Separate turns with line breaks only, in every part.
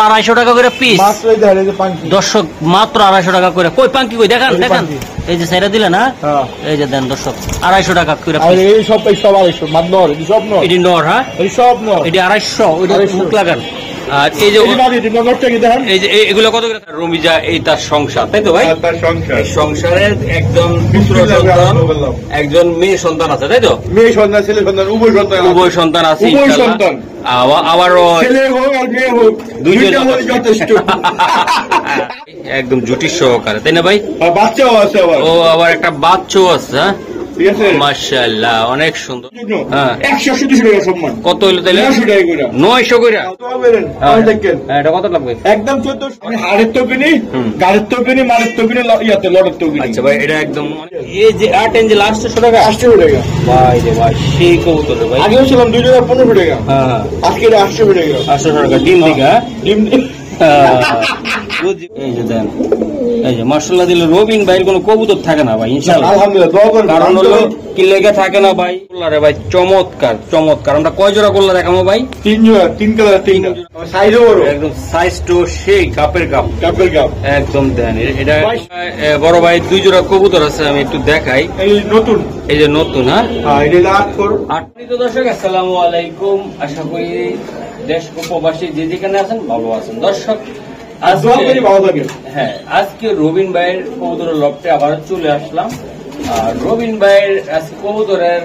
250 টাকা করে পিস দর্শক, মাত্র 250 টাকা করে। কই পাঙ্কি কই দেখান দেখান, এই যে সাইরা দিলে না, এই যে দেন দর্শক 250 টাকা করে পিস।
এই সব 250 মাদনর, এই সব নর,
এটি নর, হ্যাঁ
এই সব নর,
এটি 250, ওইটা মুখ লাগান। আর এই যে এই যে এগুলো কত করে? রমিজা এই তার সংসার, তাই তো ভাই?
তার সংসার,
সংসারের একজন পুত্র সন্তান, একজন মেয়ে সন্তান আছে, তাই তো?
মেয়ে সন্তান ছেলে সন্তান উভয় সন্তান
আছে,
উভয় সন্তান,
আবারও
ছেলে হোক আর মেয়ে হোক দুইটা যথেষ্ট।
একদম জুটি সহকারে, তাই না ভাই?
বাচ্চাও আছে আবার,
ও আবার একটা বাচ্চাও আছে, হ্যাঁ
ঠিক আছে,
মাশাআল্লাহ অনেক সুন্দর।
হ্যাঁ 180 টাকা সম্মান।
কত হইলো তাইলে?
900 টাকা করে।
900 করে।
দেখেন
এটা কত লাগবে?
একদম 1400। আমি হাড়ের তো কিনি, গাড়ির তো কিনি, মালের তো কিনি, ইয়াতে লটের তো কিনি।
আচ্ছা ভাই, এটা একদম এই যে 8 ইঞ্চি লাস্ট 800 টাকা।
800 টাকা
ভাই রে ভাই, সেই কবুতর রে ভাই।
আগেও ছিলাম 2015 টাকা।
হ্যাঁ
আজকে 800 টাকা।
800 টাকা ডিম দিকা,
ডিম
এই যে দেন, এই যে মাশাআল্লাহ দিলে রবিন ভাইয়ের কোনো কবুতর থাকে না ভাই, ইনশাআল্লাহ
আলহামদুলিল্লাহ দোয়া করুন।
কারণ হলো কি লেগে থাকে না ভাই, গোল্লা ভাই চমৎকার চমৎকার। আমরা কয় জোড়া গোল্লা দেখাবো ভাই?
3 জোড়া, 3 কালার, 3 সাইজও বড়,
একদম সাইজ তো সেই কাপের কাপ একদম দেন। এটা বড় ভাই 2 জোড়া কবুতর আছে, আমি একটু দেখাই।
এই নতুন,
এই যে নতুন, হ্যাঁ
এটা 8
তো দর্শক আসসালামু আলাইকুম, আশা করি দেশ প্রবাসী যে যেখানে আছেন ভালো আছেন। দর্শক হ্যাঁ, আজকে রবিন ভাইয়ের কবুতরের লফটে আবার চলে আসলাম। আর রবিন ভাইয়ের আজকে কবুতরের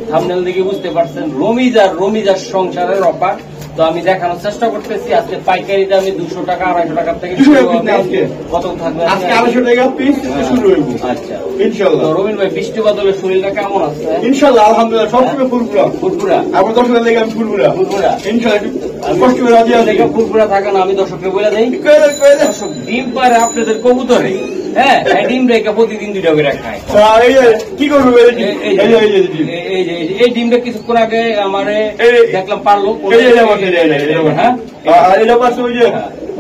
থাম্বনেল দেখে বুঝতে পারছেন রমিজার সংসারের অফার। তো আমি দেখানোর চেষ্টা করতেছি আজকে পাইকারি দামে 200 টাকা 250 টাকা থেকে কত থাকবে
আজকে 250 টাকা পিস শুরু হইব।
আচ্ছা
ইনশাআল্লাহ।
তো রবিন ভাই বৃষ্টি বদলে শরীরটা কেমন আছে?
ইনশাআল্লাহ আলহামদুলিল্লাহ সবসময় ফুরফুরা। আমার দর্শকের লেগে আমি ফুরফুরা ইনশাআল্লাহ। কষ্ট করে রাজি আছে
ফুরফুরা থাকে না, আমি দর্শককে বলে দেই দর্শক ডিম পারে আপনাদের কবুতরে, হ্যাঁ ডিম রেখে প্রতিদিন 2টা করে খায়।
কি করবো
এই ডিমটা কিছুক্ষণ আগে আমারে দেখলাম পারলো,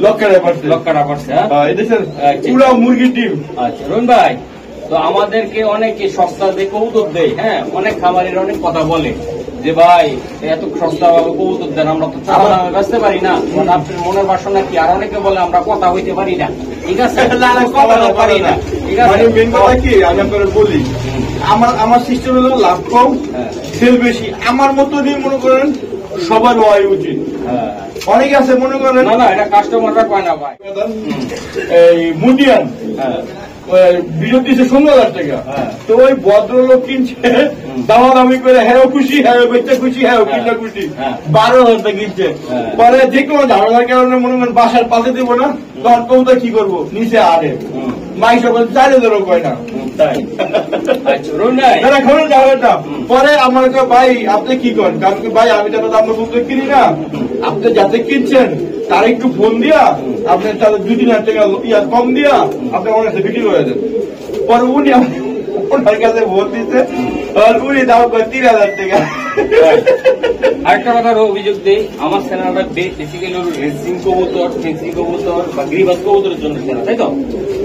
লক্কাটা পারছে
পুরা মুরগির ডিম।
আচ্ছা রবিন ভাই, তো আমাদেরকে অনেকে সস্তা দিয়ে কবুতর দেয়, হ্যাঁ অনেক খামারের অনেক কথা বলে যে ভাই এত সস্তা ভাবে কবুতর দেন, আমরা তো চাওয়া দামে বেচতে পারি না, আপনার মনের বাসনা কি? আর অনেকে বলে আমরা কথা হইতে পারি না, ঠিক আছে কথা পারি না, ঠিক আছে।
মেন কথা কি আমি আপনাদের বলি, আমার সিস্টেম হলো লাভ কম সেল বেশি। আমার মতো দিয়ে মনে করেন সবার হওয়াই উচিত। অনেকে আছে মনে করেন
না এটা কাস্টমাররা কয় না ভাই,
এই মুন্ডিয়ান বিরোধ দিচ্ছে 16,000 টাকা, তো ওই ভদ্রলোক কিনছে দামাদামি করে, হ্যাঁ খুশি, হ্যাঁ বেচতে খুশি, হ্যাঁ কিনতে খুশি, 12,000 টাকা কিনছে। পরে যে কোনো ঝামেলার কারণে মনে করেন বাসার পাশে দেবো না, তখন কবুতর কি করবো নিচে আরে মাই সকাল 4,000 কয় না। পরে আমার ভাই আপনি কি করেন, কারণ কি ভাই আমি তাহলে আপনার কবুতর কিনি না, আপনি যাতে কিনছেন তার একটু ফোন দিয়া আপনি তাহলে 2-3 টাকা কম দিয়া আপনি আমার কাছে বিক্রি করে দেন। পরে উনি ওনার কাছে ভোট দিচ্ছে, উনি দাম করে 3,000 টাকা।
আরেকটা কথার অভিযোগ দেই, আমার চ্যানেলটা বেসিক্যালি রেসিং কবুতর, ফেন্সি কবুতর বা গ্রিবাস কবুতরের জন্য চ্যানেল, তাই তো?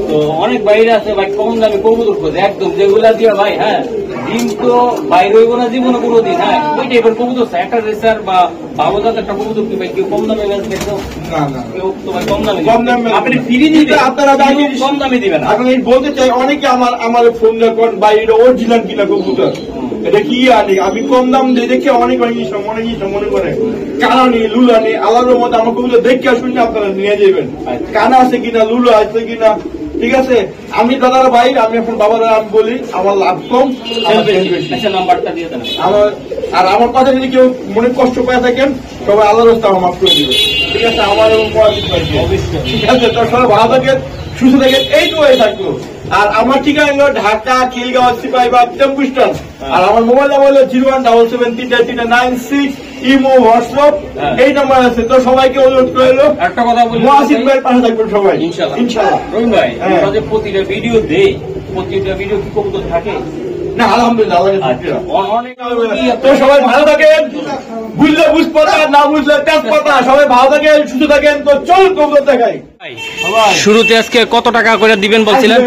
তো অনেক বাইরে আছে ভাই কম দামে কবুতর খোঁজে, একদম যেগুলা দিয়ে ভাই হ্যাঁ ডিম তো বাইরে হইব না জীবনে কোনোদিন, হ্যাঁ ওই টাইপের কবুতর একটা রেসার বা বাবুজাত একটা কবুতর কি ভাই কেউ কম দামে বেচবে? কেউ তো ভাই কম দামে আপনি ফ্রি দিবেন, আপনারা কম দামে দিবেন।
আমি বলতে চাই অনেকে আমার ফোন করেন ভাই এটা অরিজিনাল কিনা কবুতর, এটা কি আনি, আমি কম দাম দিয়ে দেখে অনেক মনে করে কানানি লুলানি আলাদার মধ্যে আমার কবুতর দেখে শুনে আপনারা নিয়ে যাবেন, কানা আছে কিনা লুলো আছে কিনা, ঠিক আছে। আমি দাদারা ভাই, আমি এখন বাবারা আমি বলি আমার লাভ কম
নাম্বারটা দিয়ে দেন
আমার, আর আমার কথা যদি কেউ মনে কষ্ট পেয়ে থাকেন সবাই আল্লাহর রাস্তা আমার মাফ করে দিবে, ঠিক আছে। আমার এবং ঠিক আছে, তো সবাই ভালো থাকেন সুস্থ থাকেন, এইটুকুই থাকলো। আর আমার ঠিকানা হলো ঢাকা খিলগাঁও সিপাহীবাগ টেম্পু স্ট্যান্ড। আর আমার মোবাইল নাম্বার হলো 017733996, ইমো হোয়াটসঅ্যাপ এই নাম্বার আছে। তো সবাইকে অনুরোধ করে এলো
একটা কথা বলি,
মুয়াসির ভাইয়ের পাশে থাকবেন সবাই ইনশাআল্লাহ।
রবিন ভাই আমরা যে প্রতিটা ভিডিও দেই, প্রতিটা ভিডিও কি কবুতর থাকে
না? আলহামদুলিল্লাহ তো সবাই ভালো থাকেন, বুঝলে বুঝপাতা, না বুঝলে তেজপাতা, সবাই ভালো থাকেন সুস্থ থাকেন। তো চল কবুতর দেখাই।
শুরুতে আজকে কত টাকা করে দিবেন বলছিলেন?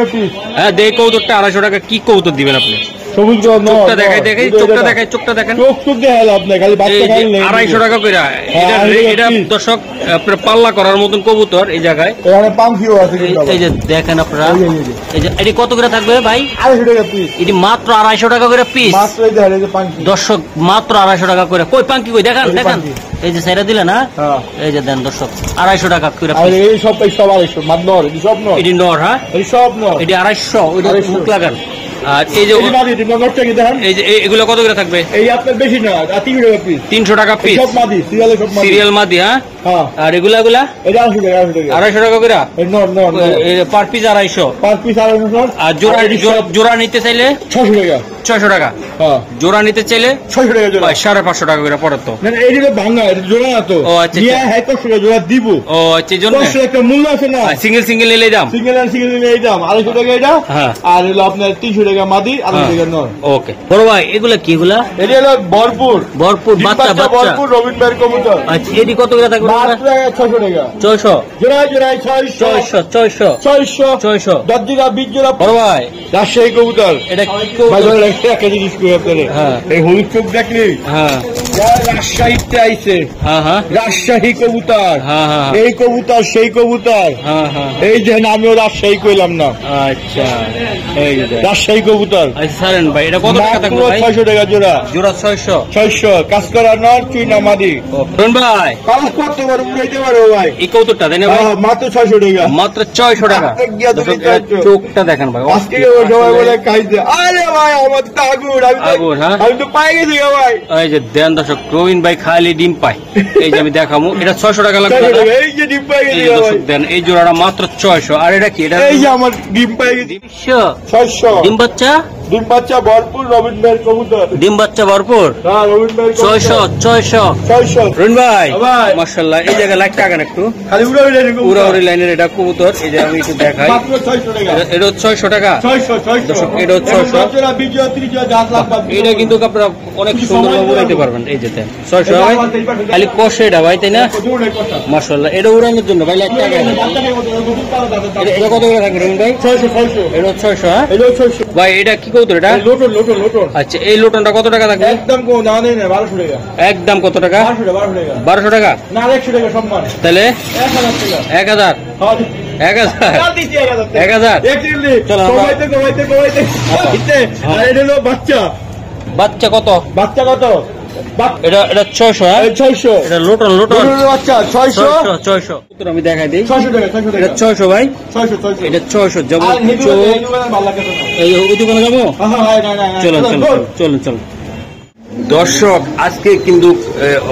হ্যাঁ দেই কবুতরটা 250 টাকা। কি কবুতর দিবেন আপনি?
সবুজ গো না
চোখটা দেখাই চোখটা দেখাই চোখটা দেখেন
চোখ দেখা লাভ নাই খালি বাচ্চা খাইলে
250 টাকা করে এটা দর্শক আপনার পাল্লা করার মতন কবুতর এই জায়গায়
এখানে পাখিও আছে
এই যে দেখেন আপনারা এই যে এটি কত করে থাকবে ভাই
250 টাকা পিস
এটি মাত্র 250 টাকা করে পিস
মাত্র এই দেখেন এই যে পাখি
দর্শক মাত্র 250 টাকা করে কই পাঙ্কি কই দেখেন দেখেন এই যে সাইরা দিলে না এই যে দেন দর্শক 250 টাকা করে
আর এই সব 250 মাত্র নর এটি সব নর
এটি নর হ্যাঁ
এই সব নর
এটি 250 ওইটা মুখ লাগান আর এই যে
নরটা কি দেখেন
এই যে এগুলো কত করে থাকবে
এই আপনার বেশি না 300 টাকা পিস
300 টাকা পিস
সব মাদি সিরিয়ালে সব মাদি
সিরিয়াল মাদি হ্যাঁ
হ্যাঁ
আর এগুলা
এটা 250
250 টাকা করে
এই নর নর
পার পিস 250
পার পিস 250
আর জোড়া নিতে চাইলে
600 টাকা
600 টাকা
হ্যাঁ
জোড়া নিতে চাইলে
600 টাকা জোড়া
550 টাকা করে পড়ে তো
না এই যে ভাঙা এটা জোড়া না তো
ও আচ্ছা
নিয়ে হ্যাঁ 100 টাকা জোড়া দিব
ও আচ্ছা এই জন্য
100 একটা মূল্য আছে না
সিঙ্গেল সিঙ্গেল নিলে দাম
সিঙ্গেল আর সিঙ্গেল এই দাম 250 টাকা এটা
হ্যাঁ
আর হলো আপনার 300 টাকা মাদি আর 200 টাকা নর
ওকে বড় ভাই এগুলা কি এগুলা
এটা হলো ভরপুর
বাচ্চা
ভরপুর রবিন ভাইয়ের কবুতর
আচ্ছা এটি কত করে থাকবে
মাত্র 600 টাকা
600
জোড়া 600 10 জোড়া 20 জোড়া
বড় ভাই
রাজশাহী কবুতর
এটা কি
ভাই
কবুতর?
ভাই একটা জিনিস কই আপনারে
হ্যাঁ।
এই হলুদ চোখ দেখলি
হ্যাঁ
রাজশাহীতে আইছে
হ্যাঁ হ্যাঁ
রাজশাহী কবুতর
হ্যাঁ হ্যাঁ
এই কবুতর সেই কবুতর
হ্যাঁ হ্যাঁ
এই যে আমিও রাজশাহী কইলাম না
আচ্ছা এই যে
রাজশাহী কবুতর
আচ্ছা সারেন ভাই এটা কত টাকা থাকবে ভাই
600 টাকা জোড়া
জোড়া 600
600 কাজ করা নর চুইনা মাদি
রন ভাই
কাজ করতে পারো উড়াইতে পারো ভাই
এই কৌতুকটা দেন ভাই
মাত্র 600 টাকা
মাত্র 600 টাকা দর্শক, এর চোখটা দেখেন ভাই
আজকে সবাই বলে খাইছে আরে ভাই আমার তো আগুন
আগুন, হ্যাঁ?
আমি তো পাই গেছি গো ভাই
এই যে দেন দর্শক রবিন ভাই খালি ডিম পায় এই যে আমি দেখামু এটা 600 টাকা লাগবে
600
না?
টাকা, এই যে ডিম পাই
এই
গেছি
যে
গো ভাই
দর্শক দেন এই জোড়াটা মাত্র 600 আর এটা কি এটা
এই যে আমার ডিম পাই গেছি 600
ডিম বাচ্চা
ডিম বাচ্চা ভরপুর রবিন ভাইয়ের কবুতর
ডিম বাচ্চা ভরপুর
হ্যাঁ রবিন ভাইয়ের
600
600
রবিন ভাই
ভাই।
মাশাআল্লাহ এই জায়গায় লাইট টাকা একটু
খালি উড়া উড়া
পুরা ওই লাইনের এটা কবুতর এই যে আমি একটু দেখাই
মাত্র 600 টাকা
এটা 600 টাকা
600
দর্শক, এটাও 600
জোড়া 20 জোড়া 30 জোড়া যা লাখ
এটা কিন্তু আপনারা অনেক সুন্দর উড়াইতে পারবেন এই যে দেন 600 ভাই খালি কষে এটা ভাই তাই না মাশাআল্লাহ এটা উড়ানোর জন্য ভাই লাইট টাকা এটা কত করে থাকবে রবিন ভাই
600
এটা 600 হ্যাঁ
এটা 600
ভাই এটা কি কবুতর এটা
লোটন
আচ্ছা এই লোটনটা কত টাকা থাকবে
একদম কো না নেই না 1200 টাকা
একদম কত টাকা
1200 টাকা
1200 টাকা
না 100 টাকা সম্মান
তাহলে
1000 টাকা
1000
হ্যাঁ
1000
দিচ্ছি 1000
1000
একচুয়ালি
চলো আমরা-
কমাইতে আর এটা হলো বাচ্চা
বাচ্চা কত
বাচ্চা কত
এটা 600 হ্যাঁ
600
এটা লোটন
বাচ্চা 600
600 আমি দেখাই দিই
600 টাকা 600
এটা
টাকা
600 ভাই
600
এটা 600 যাব
আর হেদু ভালো লাগে
এই ওই দোকানে যাবো
হ্যাঁ না
চলুন দর্শক আজকে কিন্তু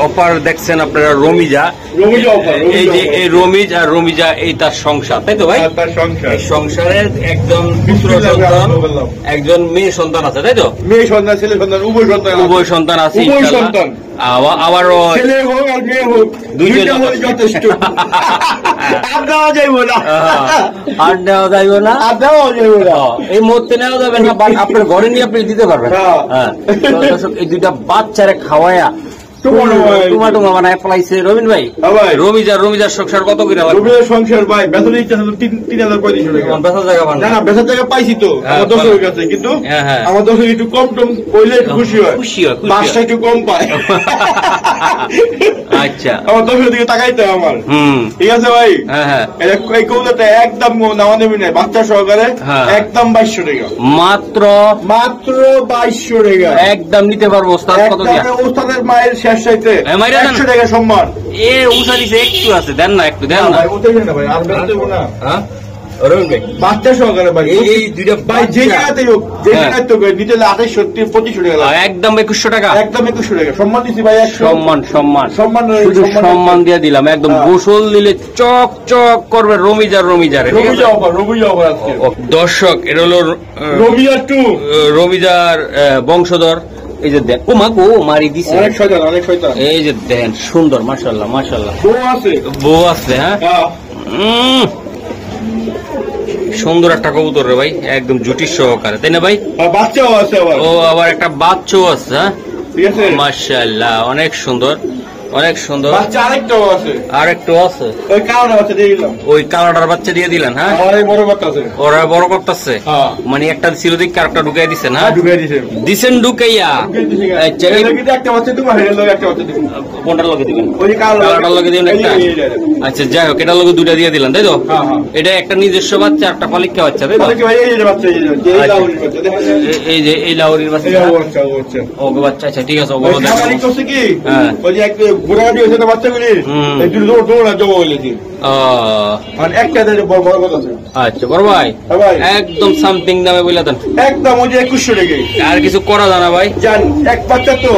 অফার দেখছেন আপনারা রমিজা
রমিজা অফার
এই যে এই রমিজ আর রমিজা এই তার সংসার তাই তো ভাই
তার সংখ্যা
এই সংসারের একজন পুত্র সন্তান একজন মেয়ে সন্তান আছে তাই তো
মেয়ে সন্তান ছেলে সন্তান উভয় সন্তান
উভয় সন্তান আছে
উভয়
ইনশাআল্লাহ।
সন্তান।
আবারও
ছেলে হোক আর মেয়ে হোক দুইটা হলে যথেষ্ট আর দেওয়া যাইব না
আর নেওয়া যাইব না
আর দেওয়া যাইব না
এই মুহূর্তে নেওয়া যাবে না বাট আপনার ঘরে নিয়ে আপনি দিতে পারবেন
হ্যাঁ।
হ্যাঁ তো দর্শক, এই দুইটা বাচ্চারে খাওয়ায়া টুমাটো বানায় ফলাইছে রবিন ভাই
হ্যাঁ ভাই।
রমিজার সংসার কত করে লাগবে
রবির সংসার ভাই বেতন ইচ্ছা ছিল 3,3500 টাকা
বেচা জায়গা
না
বানায়
না বেচার জায়গা পাইছি তো
হ্যাঁ,
আমার দর্শকের কাছে কিন্তু
হ্যাঁ, হ্যাঁ।
আমার দর্শক একটু কম টম কইলে একটু খুশি হয়
খুশি হয়।
মাছটা একটু কম পায়
আচ্ছা
আমার দর্শকের দিকে তাকাইতে হয় আমার ঠিক আছে ভাই
হ্যাঁ
এই কৌলাটা একদম নামা নেবি না বাচ্চা সহকারে
হ্যাঁ।
একদম 2200 টাকা
মাত্র
মাত্র 2200 টাকা
একদম নিতে পারবো ওস্তাদ কত দিয়া
একদম ওস্তাদের মায়ের শেষ চাইতে
হ্যাঁ, মাইরা দেন।
100 টাকা সম্মান
এ উষা দিছে একটু আছে দেন না একটু দেন না
ভাই ওটাই না ভাই আর বেশি দেবো না
হ্যাঁ রবিন ভাই
বাচ্চা সহকারে ভাই
এই দুইটা
ভাই যে
বাচ্চা।
জায়গাতেই হোক যে
হ্যাঁ।
জায়গায় তো নিতে 2800 2500 টাকা লাগে।
একদম 2100 টাকা
একদম 2100 টাকা সম্মান দিচ্ছি ভাই 100
সম্মান
সম্মান
শুধু সম্মান দিয়ে দিলাম একদম
হ্যাঁ।
গোসল দিলে চক চক করবে রমিজারে ঠিক আছে?
রবিজা অফার আজকে
দর্শক এটা হলো
রবিজা 2
রমিজার বংশধর এই যে দেন ও মা গো মারি দিছে
অনেক শয়তান
এই যে দেন সুন্দর মাশাআল্লাহ
বউ আছে
বউ আছে হ্যাঁ
হ্যাঁ
উম, সুন্দর একটা কবুতর রে ভাই একদম জুটির সহকারে তাই না ভাই
আর বাচ্চাও আছে আবার
ও আবার একটা বাচ্চাও আছে হ্যাঁ
ঠিক আছে
মাশাআল্লাহ অনেক সুন্দর অনেক সুন্দর।
বাচ্চা আরেকটাও আছে,
আরেকটু আছে,
ওই কালোটা বাচ্চা দিয়ে দিলাম।
ওই কালোটার বাচ্চা দিয়ে দিলেন? হ্যাঁ,
আমার এই বড় বাচ্চা আছে,
ওরা বড় করতেছে।
হ্যাঁ।
মানে একটা ছিল দিক আরেকটা ঢুকাই দিচ্ছেন? হ্যাঁ,
ঢুকাই দিছে,
দিছেন ঢুকাইয়া। আচ্ছা,
এই লোকে একটা বাচ্চা দেবো, এর লোকে একটা বাচ্চা দেবো।
কোনটার লগে দিবেন?
ওই
কালোটার লগে দিবেন একটা? আচ্ছা, যাই হোক, এটার লগে দুইটা দিয়ে দিলেন, তাই তো?
হ্যাঁ, হ্যাঁ।
এটা একটা নিজস্ব বাচ্চা, একটা পালিকা বাচ্চা, তাই তো?
ভাই এই যে বাচ্চা, এই যে লাউরির বাচ্চা দেখেন,
এই যে এই লাউরির বাচ্চা,
এই বাচ্চা, ও বাচ্চা,
ওকে বাচ্চা। আচ্ছা, ঠিক আছে,
ওই
বড় দেখো।
খামারি করছে কি,
হ্যাঁ।
ওই যে এক গোড়াগাড়ি হয়েছে না বাচ্চাগুলি, এই দুটো দৌড় দৌড় জমা হয়েছে, মানে একটা বড় বড় কথা আছে।
আচ্ছা বড় ভাই,
হ্যাঁ ভাই,
একদম সামথিং দামে বলে দেন।
একদম ওই যে 2100 টাকা।
আর কিছু করা জানা ভাই?
জান এক বাচ্চা তো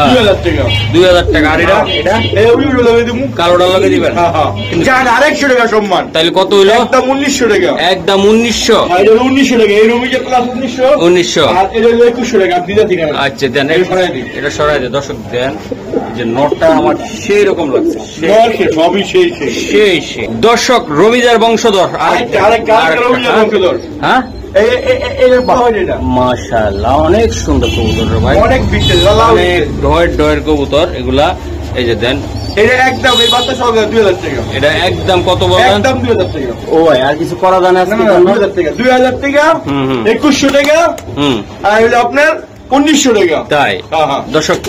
2000 টাকা।
2000 টাকা। আর এটা এটা
এই ওইগুলো লগে দিমু,
কালোটার লগে দিবেন?
হ্যাঁ হ্যাঁ। জান 100 টাকা সম্মান।
তাহলে কত হইলো?
একদম 1900 টাকা।
একদম 1900।
আর এটা 1900 টাকা, এই রুমি যে প্লাস 1900।
1900।
আর এটা হলো 2100 টাকা। আপনি দিতে ঠিকানা।
আচ্ছা দেন,
এটা সরাই দিন।
এটা সরাই দে। দর্শক দেন, যে নটটা আমার সেই রকম লাগছে,
সবই সেই সেই।
সেই সেই। দর্শক, রমিজার বংশধর।
আরেকটা রুমি বংশধর।
হ্যাঁ,
এই বাবা এটা
মাশাআল্লাহ, অনেক সুন্দর কবুতর রে ভাই,
অনেক বিশেষ
অনেক ডয়ের কবুতর এগুলা। এই যে দেন,
এটা একদম এই বাচ্চা সহ 2000 টাকা।
এটা একদম কত বলেন?
একদম 2000 টাকা।
ও ভাই, আর কিছু করা জানা আছে?
2000 টাকা, 2000 টাকা, 2100 টাকা, আর হলো আপনার 1900 টাকা।
তাই?
হ্যাঁ হ্যাঁ।
দর্শক,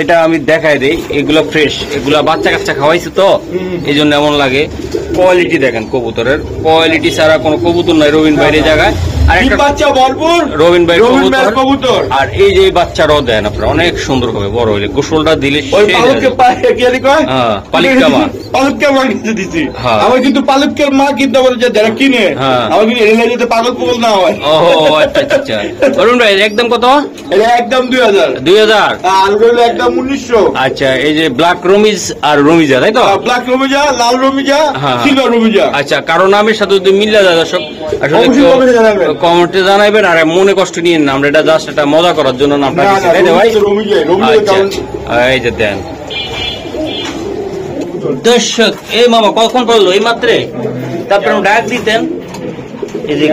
এটা আমি দেখাই দেই, এগুলো ফ্রেশ, এগুলা বাচ্চা কাচ্চা খাওয়াইছে তো, এই জন্য এমন লাগে। কোয়ালিটি দেখেন কবুতরের, কোয়ালিটি ছাড়া কোনো কবুতর নাই রবিন ভাইয়ের জায়গায়। আর একটা
বাচ্চা ভরপুর
রবিন ভাই
কবুতর।
আর এই যে বাচ্চাটাও দেন আপনারা, অনেক সুন্দর হবে বড় হইলে, গোসলটা দিলে
ওই পালককে
পালিকা মা,
পালকের মা কিনতে দিছি।
হ্যাঁ।
আমার কিন্তু পালকের মা কিনতে পারে, যে যারা কিনে,
হ্যাঁ।
আমার কিন্তু এর লাগে পালক পাগল না হয়।
ও আচ্ছা আচ্ছা। অরুণ ভাই, একদম কত?
এটা একদম 2000।
2000।
আর হলো একদম 1900।
আচ্ছা, এই যে ব্ল্যাক রমিজ আর রমিজা, তাই তো?
ব্ল্যাক রমিজা, লাল রমিজা,
হ্যাঁ।
সিলভার রমিজা।
আচ্ছা, কারো নামের সাথে যদি মিল্লা যায় দর্শক, আসলে
অবশ্যই কমেন্টে জানাবেন।
কমেন্টে জানাবেন। আর মনে কষ্ট নিয়ে না, আমরা এটা জাস্ট এটা মজা করার জন্য নামটা দিচ্ছি, তাই তো ভাই? আচ্ছা, এই যে দেন দর্শক। এই মামা কখন পড়লো? এই মাত্রে? তারপরে ডাক দিতেন। এই যে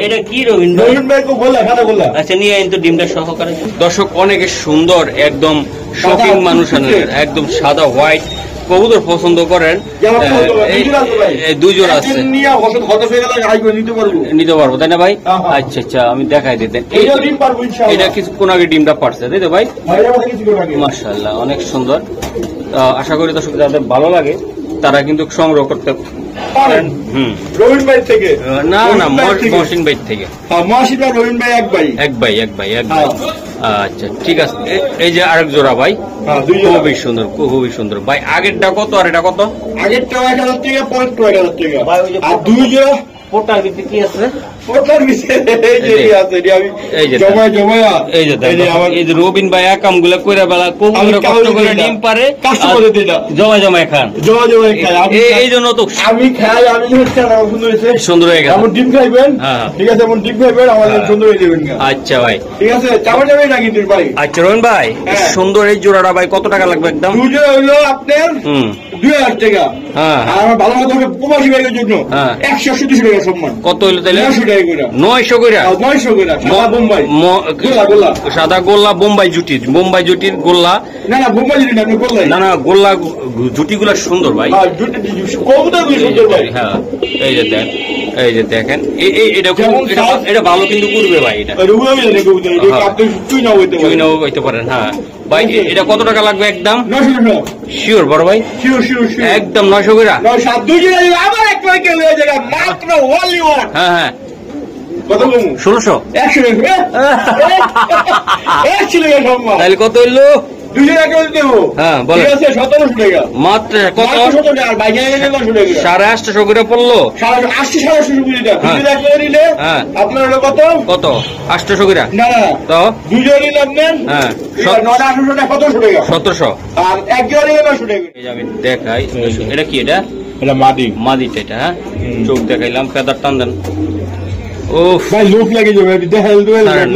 এটা কি রবীন্দ্র? আচ্ছা, নিয়ে আইন তো ডিমটা সহকারে। দর্শক, অনেকে সুন্দর, একদম শপিং মানুষ, একদম সাদা হোয়াইট কবুতর পছন্দ করেন। দুই জোড়া আছে, নিতে পারবো, তাই না ভাই? আচ্ছা আচ্ছা, আমি দেখাই দিতেন। এটা কিছুক্ষণ আগে ডিমটা পারছে, তাই তো ভাই? মাশাআল্লাহ, অনেক সুন্দর। আশা করি দর্শক যাদের ভালো লাগে তারা কিন্তু সংগ্রহ করতে পারেন।
রবীন ভাই থেকে
না না, মহসিন ভাই থেকে।
মহসিন ভাই, রবীন ভাই এক ভাই।
আচ্ছা, ঠিক আছে। এই যে আরেক জোড়া ভাই, খুবই সুন্দর, খুবই সুন্দর ভাই। আগেরটা কত আর এটা কত?
আগেরটা 1000 টাকা, পরেরটা 1000 টাকা। আর দুই জোড়া
পোটার ভিতরে কি আছে? রবিন ভাই একাম গুলা কইরা বেলা কষ্ট করে ডিম পারে, জমায় খান, এই জন্য তো
আমি খাই। আমি
সুন্দর হয়ে গেছে।
আমার ডিম খাইবেন, ঠিক আছে? আমার ডিম খাইবেন, আমাদের সুন্দর হয়ে যাবেন।
আচ্ছা ভাই,
ঠিক আছে, চাপা যাবেন না কিন্তু ভাই।
আচ্ছা রবিন ভাই, সুন্দর এই জোড়াটা ভাই কত টাকা লাগবে? একদম
দুই জোড়া হইলো আপনার 2000 টাকা।
হ্যাঁ,
আর আমার ভালো মতো প্রবাসী ভাইয়ের জন্য 180 টাকা সম্মান।
কত হইলো তাহলে?
900 টাকা করে।
900 করে?
900 করে। সাদা বোম্বাই গোল্লা,
সাদা গোল্লা বোম্বাই জুটির গোল্লা।
না না, বোম্বাই জুটি না, গোল্লা।
না না, গোল্লা জুটি গুলা সুন্দর ভাই। হ্যাঁ, এই যে দেন, এই যে দেখেন, এটা ভালো কিন্তু করবে ভাই। এটা হইতে পারেন। হ্যাঁ ভাই, এটা কত টাকা লাগবে? একদম শিওর বড় ভাই? একদম 900 করে। হ্যাঁ হ্যাঁ, 1600। তাহলে কত হইলো? হ্যাঁ বলেন।
1700 টাকা
মাত্র। কত? 850 করে পড়লো।
আপনার কত?
কত? 800 করে?
না না,
তো
দুজন নিলে আপনার 1800 টাকা, 1700। আর একজন নিলে 900 টাকা।
আমি দেখাই, এটা কি? এটা মাদিটা। এটা হ্যাঁ, চোখ দেখাইলাম, পেদার টান দেন। ও
ভাই, লোক লাগে যাবে, দেখাইল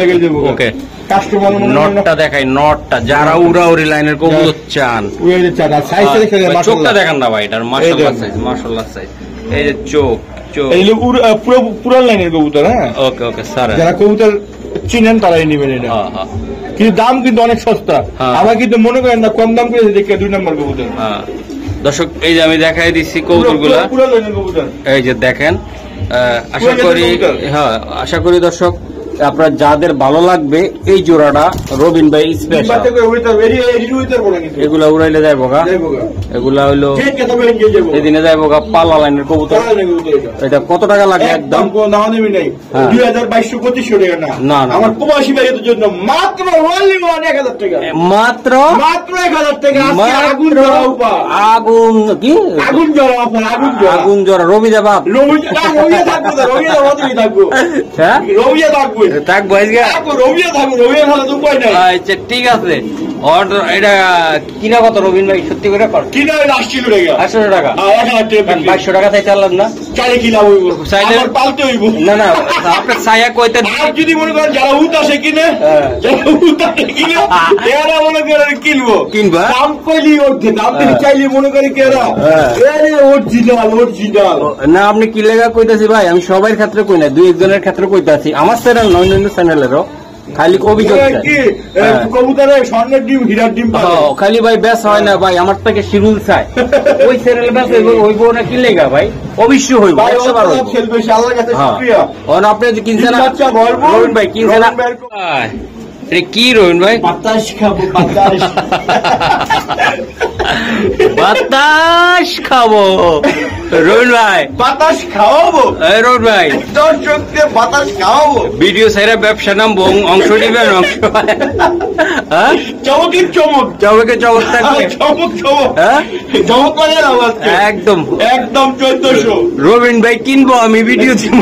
লাগে যাবে।
ওকে,
কাস্টমার
নটটা দেখাই, নটটা যারা উড়াউড়ি লাইনের কবুতর চান, চোখটা দেখান না ভাই, এটার মাশাআল্লাহ সাইজ। এই যে চোখ,
এই হলো পুরো পুরান লাইনের কবুতর। হ্যাঁ,
ওকে ওকে স্যার,
যারা কবুতর চিনেন তারাই নেবেন এটা। কিন্তু দাম কিন্তু অনেক সস্তা। আমার কিন্তু মনে করেন না কম দাম করে দেখে 2 নম্বর কবুতর।
দর্শক এই যে আমি দেখাই দিচ্ছি কবুতরগুলা,
পুরো লাইনের কবুতর
এই যে দেখেন। আশা করি দর্শক আপনার যাদের ভালো লাগবে এই জোড়াটা রবিন ভাই স্পেশাল। এগুলা উড়াইলে যাইব গা, এগুলা হইলো এদিনে যাইব গা পাল্লা লাইনের কবুতর। এটা কত টাকা লাগে? একদম
2200-2500 টাকা না, আমার প্রবাসী ভাইদের জন্য মাত্র 1000 টাকা, মাত্র 1000 টাকা।
আগুন কি
আগুন জোড়া অফার,
আগুন জোড়া রবিদা বাপ,
রবিয়া থাকবো, হ্যাঁ রবিয়া থাকবো,
থাকবো আচ্ছা ঠিক আছে। এটা কিনা কত রবিন ভাই? সত্যি করে
কিনা 800 টাকা,
2200 টাকা চাই চালাম না,
চাইলে কিনা চাইলে পালতে হইব
না। না আপনার ছায়া কইতে
যদি মনে করেন যারা উত আসে কিনে, এরা মনে করে কিনবো, কিনবা দাম কইলি ওঠে, দাম চাইলে মনে করি কেরা অরিজিনাল।
না আপনি কি লেগা কইতাছি ভাই, আমি সবার ক্ষেত্রে কই না, 2-1 জনের ক্ষেত্রে কইতাছি। আমার চ্যানেল নয়, অন্য চ্যানেলেরও খালি অভিযোগ
কবুতরের স্বর্ণের ডিম, হীরার ডিম
খালি ভাই ব্যাস হয় না ভাই, আমার থেকে শিরুল চাই ওই চ্যানেল ব্যাস হইব না। কি লেগা ভাই? অবশ্যই হইব। আপনি যে কিনছেন রবিন ভাই, কিনছেন কি রবিন ভাই?
বাতাস খাবো, বাতাস
বাতাস খাবো রবিন ভাই,
বাতাস খাওয়াবো
রবিন ভাই,
দর্শককে বাতাস খাওয়াবো।
ভিডিও সাইরা ব্যবসা নাম অংশ নিবেন, অংশ
চমকের চমক,
চমকে চমক থাকবে,
চমক চমক, হ্যাঁ চমক করে
একদম
একদম 1400
রবিন ভাই কিনবো আমি, ভিডিও দিব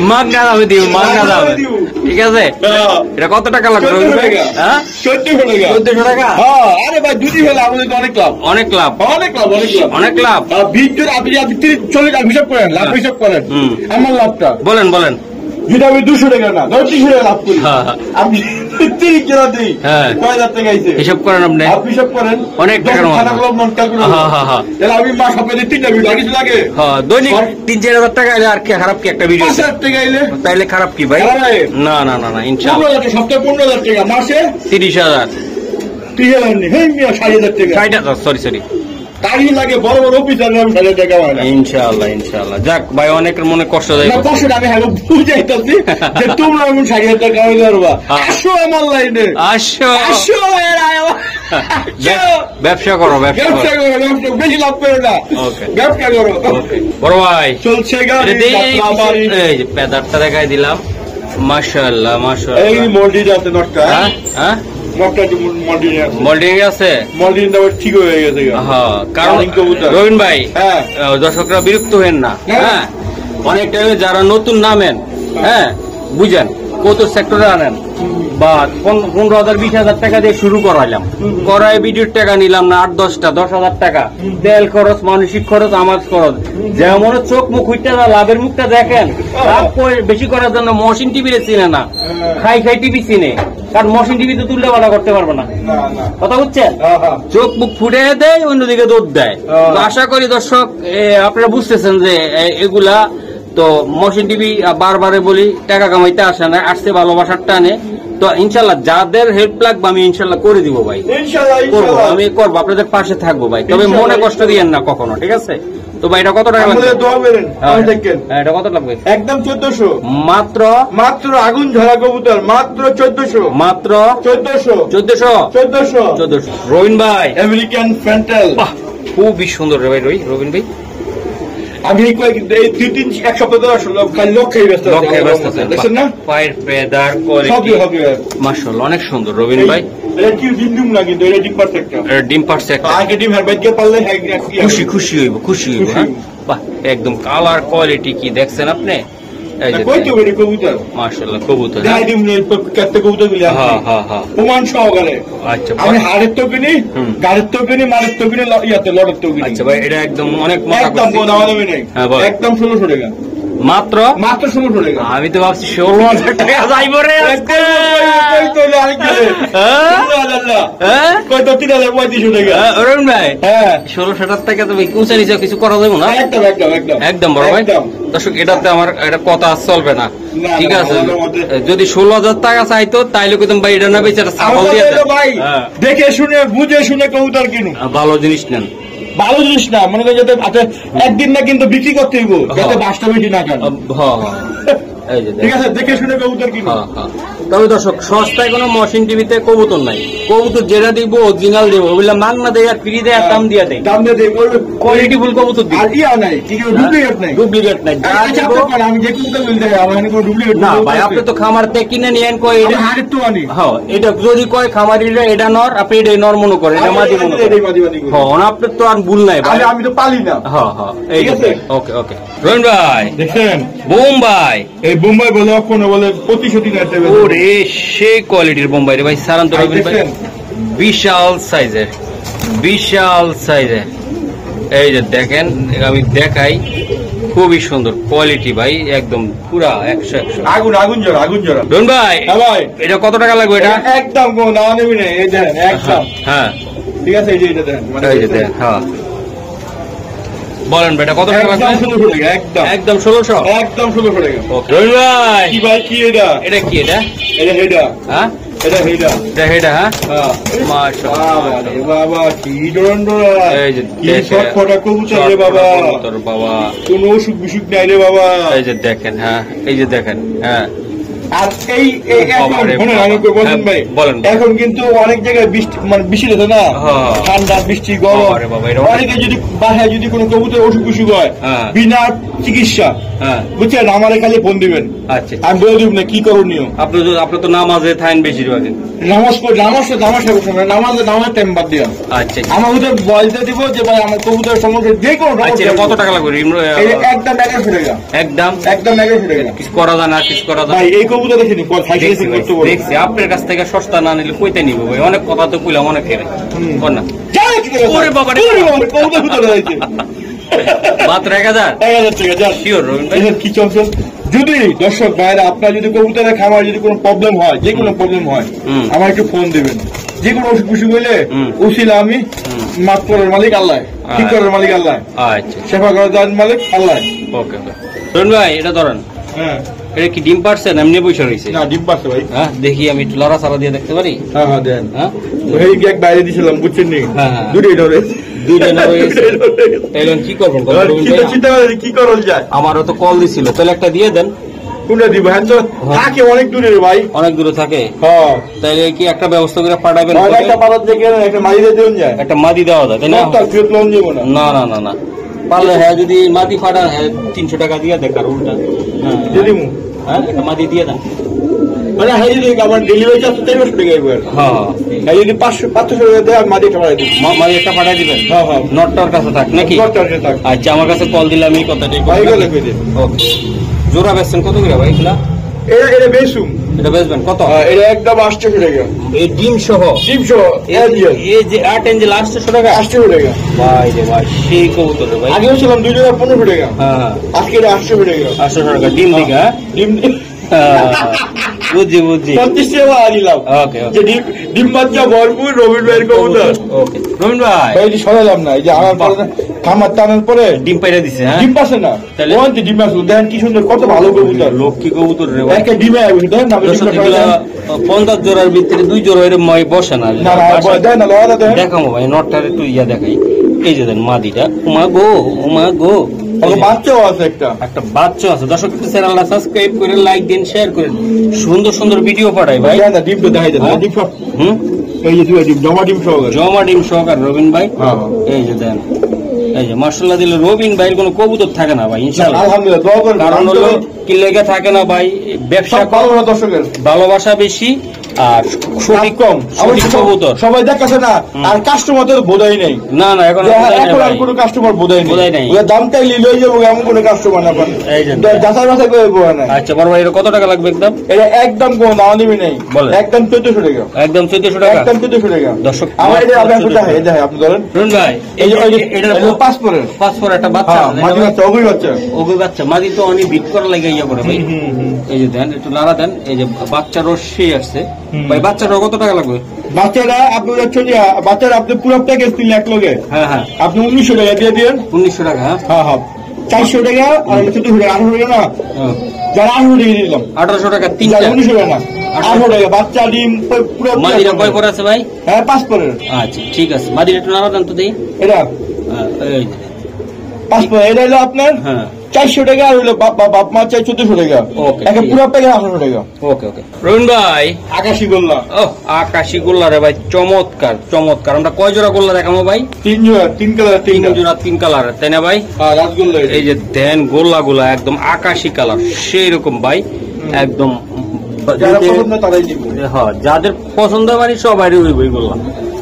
মাগনা দামে দিব, মাগনা দামে। ঠিক আছে, এটা কত টাকা লাগবে? 1400 টাকা।
আরে ভাই দুটি হলে আমাদের অনেক লাভ,
অনেক লাভ,
অনেক লাভ, অনেক লাভ,
অনেক লাভ।
বিদ্যুৎ আপনি 30-40 টাকা হিসাব করেন, লাভ হিসাব করেন। আমার লাভটা
বলেন বলেন।
যেটা আমি 200 টাকা না 300 টাকা লাভ করি, আপনি 30 টাকা দিই, 5000 টাকা আইছে হিসাব করেন। আপনি হিসাব করেন অনেক টাকার মতো, তাহলে আমি মাস আপনাদের 3টা ভিডিও লাগিয়ে লাগে,
দৈনিক 3-4 হাজার টাকা এলে আর কি খারাপ? কি একটা ভিডিও
5000 টাকা এলে
তাইলে খারাপ কি ভাই? না না না না, ইনশাআল্লাহ
15,000 সপ্তাহে 15,000 টাকা, মাসে
30,000,
30,000 নেই, হ্যাঁ 60,000 টাকা,
60,000 সরি
তারই লাগে বড় বড় অফিসার, আমি 60,000 টাকা হয় না।
ইনশাআল্লাহ ইনশাআল্লাহ। যাক ভাই, অনেকের মনে কষ্ট দেয়,
কষ্ট আমি হ্যাঁ বুঝাইতেছি যে তোমরা এমন 60,000 টাকা কামাই করবা, আসো আমার লাইনে, আসো আসো,
ব্যবসা করো, ব্যবসা করো,
বেশি লাভ করো না, ব্যবসা করো।
বড় ভাই
চলছে গাড়ি,
এই যে পেদারটা দেখাই দিলাম, মাশাআল্লাহ মাশাআল্লাহ।
এই মল্ডিং আছে নটটা,
হ্যাঁ
মল্ডিং আছে, মল্ডিং ঠিক হয়ে গেছে।
হ্যাঁ, কারণ রবিন ভাই, দর্শকরা বিরক্ত হেন না। হ্যাঁ, অনেক টাইমে যারা নতুন নামেন, হ্যাঁ বুঝেন, কত সেক্টরে আনেন বা 15,000-20,000 টাকা দিয়ে শুরু করাইলাম, করাই ভিডিওর টাকা নিলাম না 8-10টা 10,000 টাকা, তেল খরচ, মানসিক খরচ, আমার খরচ, যেমন চোখ মুখ উঠতে লাভের মুখটা দেখেন। লাভ বেশি করার জন্য মহসিন টিভি চিনে না, খাই খাই টিভি চিনে, কারণ মহসিন টিভি তো তুললে বাড়া করতে পারবো না, কথা বুঝছেন? চোখ মুখ ফুটে দেয়, অন্যদিকে দৌড় দেয়। আশা করি দর্শক আপনারা বুঝতেছেন যে এগুলা তো মহসিন টিভি বারবারে বলি টাকা কামাইতে আসে না, আসছে ভালোবাসার টানে। তো ইনশাল্লাহ যাদের হেল্প লাগবে আমি ইনশাল্লাহ করে দিব ভাই, করবো, আমি করবো, আপনাদের পাশে থাকবো ভাই, তবে মনে কষ্ট দিয়েন না কখনো, ঠিক আছে? তো ভাই এটা কত টাকা লাগবে? এটা কত লাগবে?
একদম 1400
মাত্র,
মাত্র আগুন ঝরা কবুতর, মাত্র 1400, মাত্র 1400।
রবিন ভাই
আমেরিকান ফ্যান্টাল,
খুবই সুন্দর রে ভাই, রবিন ভাই।
আমি এই 2-3 সপ্তাহ ধরে আসলে খালি লক্ষ্যেই ব্যস্ত দেখছেন না,
পায়ের পেদার কোয়ালিটি মাশাআল্লাহ অনেক সুন্দর রবিন ভাই।
এটা কি ডিম না, কিন্তু এটা ডিম পারছে একটা,
ডিম পারছে একটা,
আগে ডিম হেরবাইট কে পারলে
খুশি হইব, খুশি হইব। হ্যাঁ বাহ, একদম কালার কোয়ালিটি কি দেখছেন আপনি? মাশাআল্লাহ কবুতর,
প্রমাণ সহকারে।
আচ্ছা,
আমি হাড়ের তো কিনি, গাড়ির তো কিনি, মারের তো কিনি, ইয়াতে লড়ের তো কিনি।
আচ্ছা ভাই, এটা একদম অনেক
একদম 1600 টাকা
মাত্র
1600 টাকা।
আমি তো ভাবছি 16,000 টাকা যাইব রে আজকে।
কই তো 3500 টাকা।
অরুণ ভাই
হ্যাঁ
16,000 টাকা তো উঁচা নিচে কিছু করা যাবে না?
একদম একদম একদম
একদম বড় ভাই।
একদম।
দর্শক এটাতে আমার এটা কথা আর চলবে না,
না,
ঠিক
না,
আছে?
আমাদের মধ্যে-
যদি 16,000 টাকা চাইতো তাইলে কিন্তু ভাই এটা না বেচারা ছাগল দিয়ে দেন।
ভাই
হ্যাঁ।
দেখে শুনে বুঝে শুনে কবুতর কিনুন।
ভালো জিনিস নেন।
ভালো জিনিস না মনে করেন যাতে আচ্ছা, একদিন না কিন্তু বিক্রি করতে হইব যাতে বাসটা বেশি না কেন।
হ্যাঁ হ্যাঁ এই যে
ঠিক
দেখেন।
আছে দেখে শুনে কবুতর কিনুন।
হ্যাঁ, হ্যাঁ। তবে দর্শক সস্তায় কোনো মেশিন টিভিতে কবুতর নাই, কবুতর যেটা দিব অরিজিনাল দিব, ওগুলা মাগনা দেয় আর ফ্রি দেয় আর দাম দিয়ে দেয়,
দাম দিয়ে দেয়
কোয়ালিটি ফুল কবুতর দিব,
আর ইয়া নাই কি ডুপ্লিকেট নাই।
ডুপ্লিকেট নাই। যা
আচ্ছা,
দিব-
আপনি কোন, আমি যে কবুতর বলতে আমার এখানে কোনো ডুপ্লিকেট
না ভাই আপনি তো খামার থেকে কিনে নিয়েন, কয়
আমি
এটা
হাড়ের তো আনি।
হ্যাঁ এটা যদি কয় খামারিরা এটা নর, আপনি এটা নর মনে করেন, এটা মাদি মনে করেন। হ্যাঁ আপনার তো আর ভুল নাই ভাই।
আমি তো পালি না।
হ্যাঁ হ্যাঁ এই
ঠিক আছে?
ওকে ওকে। রোহন ভাই,
দেখছেন
বোম্বাই,
এই বোম্বাই বলে কোনো বলে প্রতিশোধী নেতে
ওরে সেই কোয়ালিটির বোম্বাই রে ভাই, সারান্ত রবিন ভাই, বিশাল সাইজের, বিশাল সাইজের। এই যে দেখেন, আমি দেখাই, খুবই সুন্দর কোয়ালিটি ভাই, একদম পুরা 100
আগুন আগুন জোড়া আগুন জোড়া।
রোহন ভাই
হ্যাঁ ভাই
এটা কত টাকা লাগবে এটা?
একদম কোনো না নেবি না, এই দেখেন একদম
হ্যাঁ
ঠিক আছে। এই যে এটা দেখেন মানে
এই যে দেখেন, হ্যাঁ বলেন ভাই এটা কত টাকা লাগবে?
একদম 1600 টাকা একদম
একদম 1600।
একদম 1600 টাকা।
রোহন ভাই
কি ভাই কি এটা?
এটা কি এটা?
এটা হেডা
হ্যাঁ
এটা হেডা।
এটা হেডা, হ্যাঁ
হ্যাঁ
মাশাআল্লাহ।
বাবা রে বাবা কি ডরন্ডরা,
এই যে
কি
দেখেন,
ছটফটা কবুতর রে বাবা,
তোর বাবা,
কোনো অসুখ বিসুখ নাই রে বাবা।
এই যে দেখেন, হ্যাঁ এই যে দেখেন, হ্যাঁ
আর এই এই এখন
বাবা রে
শুনুন,
বাবা।
আমি বলুন
হ্যাঁ,
ভাই
বলেন।
এখন কিন্তু অনেক জায়গায় বৃষ্টি মানে বৃষ্টি হতো না,
হ্যাঁ।
ঠান্ডা বৃষ্টি গরম,
বাবা রে বাবা, এটা অনেক-
অনেকে যদি বাসায় যদি কোনো কবুতর অসুখ বিসুখ হয়
হ্যাঁ।
বিনা চিকিৎসা
হ্যাঁ
বুঝছেন আমারে খালি ফোন দিবেন,
আচ্ছা।
আমি বলে দিব না কি করণীয়।
আপনি তো নামাজে থাকেন বেশিরভাগ।
নামাজ পড়ে নামাজ নামাজ টাইম বাদ দিয়া
আচ্ছা
আমার ওদের বলতে দিব যে ভাই আমার কবুতরের সমস্যা যে কোনো
আচ্ছা, এটা কত টাকা লাগবে?
এই যে একদম 1100 টাকা
একদম
একদম 1100 টাকা।
কিছু করা যায় না, কিছু করা যায়
ভাই এই কবুতর দেখেনি
দেখছি ভাই, দেখছি আপনার কাছ থেকে সস্তা না নিলে কইতে নিব ভাই, অনেক কথা তো কইলাম অনেক কেড়ে কর না। ওরে বাবা রে।
কবুতর ভিতরে রয়েছে
মাত্র 1000
1000 টাকা যান।
শিওর রবিন ভাই?
এদের কি চলছে যদি দর্শক ভাইরা আপনার যদি কবুতরের খামার যদি কোনো প্রবলেম হয় যে কোনো প্রবলেম হয়
হুম।
আমার একটু ফোন দিবেন, যে কোনো অসুখ বিসুখ হইলে
হুম।
উসিলা আমি মাফ করার মালিক আল্লাহ, ঠিক করার মালিক আল্লাহ,
আচ্ছা
সেবা করার মালিক আল্লাহ।
ওকে ওকে। রবিন ভাই এটা ধরেন,
হ্যাঁ
এটা কি ডিম পারছেন এমনি বসে রয়েছে?
না ডিম পাচ্ছে ভাই।
হ্যাঁ দেখি আমি একটু লড়া সারা দিয়ে দেখতে পারি?
হ্যাঁ হ্যাঁ দেন
হ্যাঁ
ওই এক বাইরে দিছিলাম বুঝছেন নি,
হ্যাঁ, হ্যাঁ।
দুটোই ধরে
দুইটা না রয়েছে। তাইলে কি করবেন রবিন ভাই?
চিন্তা করে কি করল যায়,
আমারও তো কল দিছিল, তাহলে একটা দিয়ে দেন।
কোনটা দিব? হ্যাঁ তো থাকে অনেক দূরে রে ভাই।
অনেক দূরে থাকে,
হ্যাঁ
তাইলে কি একটা ব্যবস্থা করে পাঠাবেন?
আর একটা পারাত দেখে একটা মাইরে দেন যায়,
একটা মাদি দেওয়া যায় তাই না?
তার ফিরত লোন দিব না।
না না না না পারলে হ্যাঁ, যদি মাদি ফাটা হ্যাঁ 300 টাকা দিয়ে দেখ, আর উল্টা হ্যাঁ
যদি মু
হ্যাঁ একটা মাদি দিয়ে দেন।
মানে হ্যাঁ যদি আমার ডেলিভারি চার্জ 1300 টাকা এবার,
হ্যাঁ
হ্যাঁ যদি 500 টাকা দেয় আর মাটি খাওয়াই দিই।
মাদি একটা পাঠাই দিবেন।
হ্যাঁ হ্যাঁ
নটটার কাছে থাক নাকি?
টাকা থাক
আচ্ছা আমার কাছে কল দিলাম এই কথাটাই
ভাই গেলে কই দিন।
ওকে। জোড়া বেচছেন কত করে ভাই এগুলা?
এটা এটা বেসুম,
এটা বেচবেন কত?
এটা একদম 800 টাকা
এই ডিম সহ
300
এই যে 8 ইঞ্চি লাস্ট 800 টাকা?
800 টাকা।
ভাই রে ভাই সেই কবুতর রে ভাই।
আগেও ছিলাম 2,1500 টাকা,
হ্যাঁ হ্যাঁ
আজকে এটা 800 টাকা।
800 টাকা ডিম দিকে, হ্যাঁ
ডিম
বুঝছি বুঝছি।
35 টাকা আনিলাম
ওকে
যে ডিম বাচ্চা ভরপুর রবিন ভাইয়ের কবুতর।
ওকে রবিন ভাই
ভাই যে সরালাম না, এই যে আমার পরে খামার টানার পরে
ডিম পাইরা দিছে, হ্যাঁ
ডিম পাচ্ছে না,
তাহলে?
ওখান থেকে ডিম আসলো দেখেন কি সুন্দর কত ভালো কবুতর,
লক্ষ্মী কবুতর রে ভাই।
একটা ডিমে আসবে দেখেন না, আমি
দর্শক,
ডিমটা
এগুলা
সরালাম।
50 জোড়ার ভিতরে 2 জোড়া এর মই বসে না।
না না দেন না লওয়া দেন
দেখাবো ভাই, নটটার একটু ইয়া দেখাই। এই যে দেন মাদিটা, উমা গো উমা গো।
ওকে বাচ্চাও আছে একটা।
একটা বাচ্চা আছে। দর্শক একটু চ্যানেলটা সাবস্ক্রাইব করে লাইক দিন, শেয়ার করেন, সুন্দর সুন্দর ভিডিও পাঠাই ভাই।
দেন না ডিম তো দেখাই দেন
হ্যাঁ?
ডিম সব
হুম
এই যে দুই ডিম জমা ডিম সহ
জমা ডিম সহকার রবিন ভাই।
হ্যাঁ হ্যাঁ
এই যে দেন, এই যে মাশাআল্লাহ দিলে রবিন ভাইয়ের কোনো কবুতর থাকে না ভাই ইনশাআল্লাহ।
আলহামদুলিল্লাহ দোয়া করেন,
কারণ হলো কি লেগে থাকে না ভাই, ব্যবসা
সব ভালো না দর্শকের।
ভালোবাসা বেশি, আর সঠিক কম সঠিক কবুতর
সবাই দেখাচ্ছে না, আর কাস্টমার তো বোঝাই নাই।
না না এখন
এখন আর কোনো কাস্টমার বোঝাই নাই, দামটাই লই যাবো এমন কোনো কাস্টমার না পান, যাচাই বাছাই করে বোঝা নাই।
আচ্ছা বড় ভাই এটা কত টাকা লাগবে একদম?
এটা একদম কোনো দাম দিবি নাই, একদম 1400 টাকা,
একদম 1400 টাকা,
একদম 1400 টাকা।
দর্শক
আমার এটা আপনার দেখে আপনি ধরেন
রুন ভাই,
এই যে এটা পাসপোর্ট
একটা বাচ্চা,
মাদি বাচ্চা, ওই বাচ্চা,
ওই বাচ্চা মাদি তো অনেক বিট করা লাগে ইয়া করে ভাই। এই যে দেন একটু নাড়া দেন, এই যে বাচ্চার রসি আসছে ভাই। বাচ্চাটা কত টাকা লাগবে?
বাচ্চারা আপনি হচ্ছে যে বাচ্চারা আপনি পুরো প্যাকেজ নিলে এক লগে,
হ্যাঁ হ্যাঁ,
আপনি 1900 টাকা দিয়ে দিন।
1900 টাকা?
হ্যাঁ হ্যাঁ, 400 টাকা আর 1400 টাকা, 1800 টাকা না, যারা 1800 টাকা দিলাম,
1800 টাকা তিনটা,
1900 টাকা না, 1800 টাকা। বাচ্চা ডিম পুরো
মাদিরা কয় করে আছে ভাই?
হ্যাঁ 5 পরের।
আচ্ছা ঠিক আছে, মাদিরা একটু নাড়া দেন তো দেই।
এটা
এই
5 পরের, এটা হলো আপনার
হ্যাঁ
400 টাকা, আর হলো বাপ মা চাই 1400 টাকা, একটা পুরো প্যাকেজ 1800 টাকা।
ওকে ওকে রবিন ভাই,
আকাশি গোল্লা।
ও আকাশি গোল্লা রে ভাই, চমৎকার চমৎকার। আমরা কয় জোড়া গোল্লা দেখাবো ভাই?
3 জোড়া, 3 কালার, 3
জোড়া 3 কালার, তাই না ভাই?
হ্যাঁ রাসগোল্লা।
এই যে দেন গোল্লা গুলা একদম আকাশি কালার, সেই রকম ভাই, একদম
যারা পছন্দ তারাই নিবে।
হ্যাঁ যাদের পছন্দ মানে সবারই হইব এইগুলা।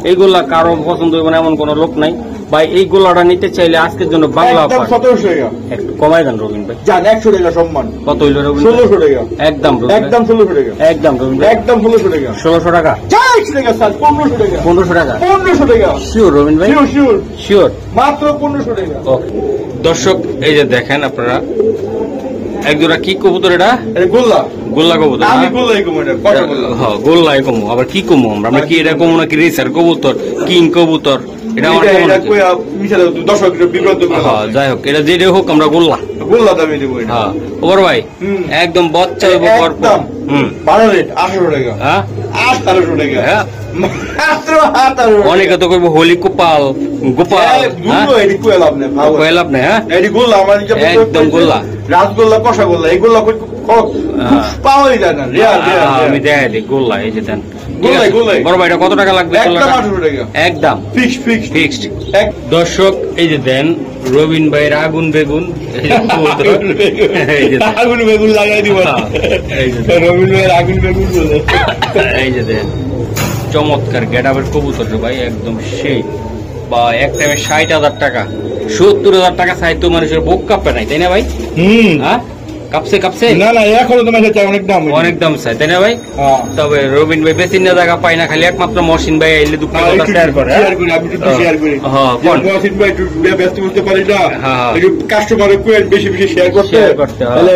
এইগুলা কারো পছন্দ হইব না এমন কোন লোক নাই ভাই। এই গোলাটা নিতে চাইলে আজকের জন্য বাংলা
একদম 1700 টাকা,
একটু কমাই দেন রবিন ভাই।
জান 100 টাকা সম্মান।
কত হইল রবিন?
1600 টাকা,
একদম
একদম 1600 টাকা,
একদম রবিন ভাই,
একদম 1600 টাকা,
1600 টাকা,
400 টাকা স্যার, 1500 টাকা,
1500 টাকা,
1500 টাকা
শিওর রবিন ভাই?
শিওর শিওর
শিওর,
মাত্র 1500 টাকা।
ওকে দর্শক, এই যে দেখেন আপনারা একজোড়া কি কবুতর, এটা
গোল্লা,
গোল্লা কবুতর।
আমি গোল্লাই কমু, এটা কত গোল্লা?
হ্যাঁ গোল্লাই কমু, আবার কি কমু আমরা কি এটা কমু নাকি রেসার কবুতর, কিং কবুতর, এটা আমার কমু নাকি?
মিশালে দর্শক বিভ্রান্ত করে।
হ্যাঁ যাই হোক, এটা যেটা হোক আমরা গোল্লা
গোল্লা দামে দেবো এটা।
হ্যাঁ ওপর ভাই একদম বাচ্চা হইব
একদম 12 রেট 1800 টাকা,
হ্যাঁ
1800 টাকা,
হ্যাঁ
মাত্র 1800।
অনেকে তো কইব হোলি গোপাল গোপাল,
গুলো এডি কোয়েল আপনি ভালো
কইল আপনি, হ্যাঁ
এডি গোল্লা আমার যে
একদম গোল্লা,
রাসগোল্লা, কষা গোল্লা, এইগুলা পাওয়াই যায় না, রিয়ার
আমি দেখাই দিই গোল্লা। এই যে দেন
গোল্লাই গোল্লাই
বড় ভাই, এটা কত টাকা লাগবে?
একদম 1800 টাকা,
একদম ফিক্সড। দর্শক এই যে দেন রবিন ভাইয়ের আগুন বেগুন,
আগুন বেগুন লাগাই দিব, রবিন ভাইয়ের আগুন বেগুন বলে।
এই যে দেন চমৎকার গেটাবের কবুতর রে ভাই, একদম সেই বা এক টাইমে 60,000 টাকা 70,000 টাকা চাইতো মানুষের বুক কাঁপে নাই, তাই না ভাই? হ্যাঁ কাঁপছে
না না, এখনো তোমার কাছে অনেক দাম,
অনেক দাম চাই, তাই না ভাই? তবে রবিন ভাই বেশি না জায়গা পাই না, খালি একমাত্র মহসিন ভাই আইলে দুঃখ শেয়ার করে,
আমি একটু শেয়ার করি।
হ্যাঁ
মহসিন ভাই একটু ব্যস্ত করতে পারি না, একটু কাস্টমারের বেশি বেশি শেয়ার করতে, তাহলে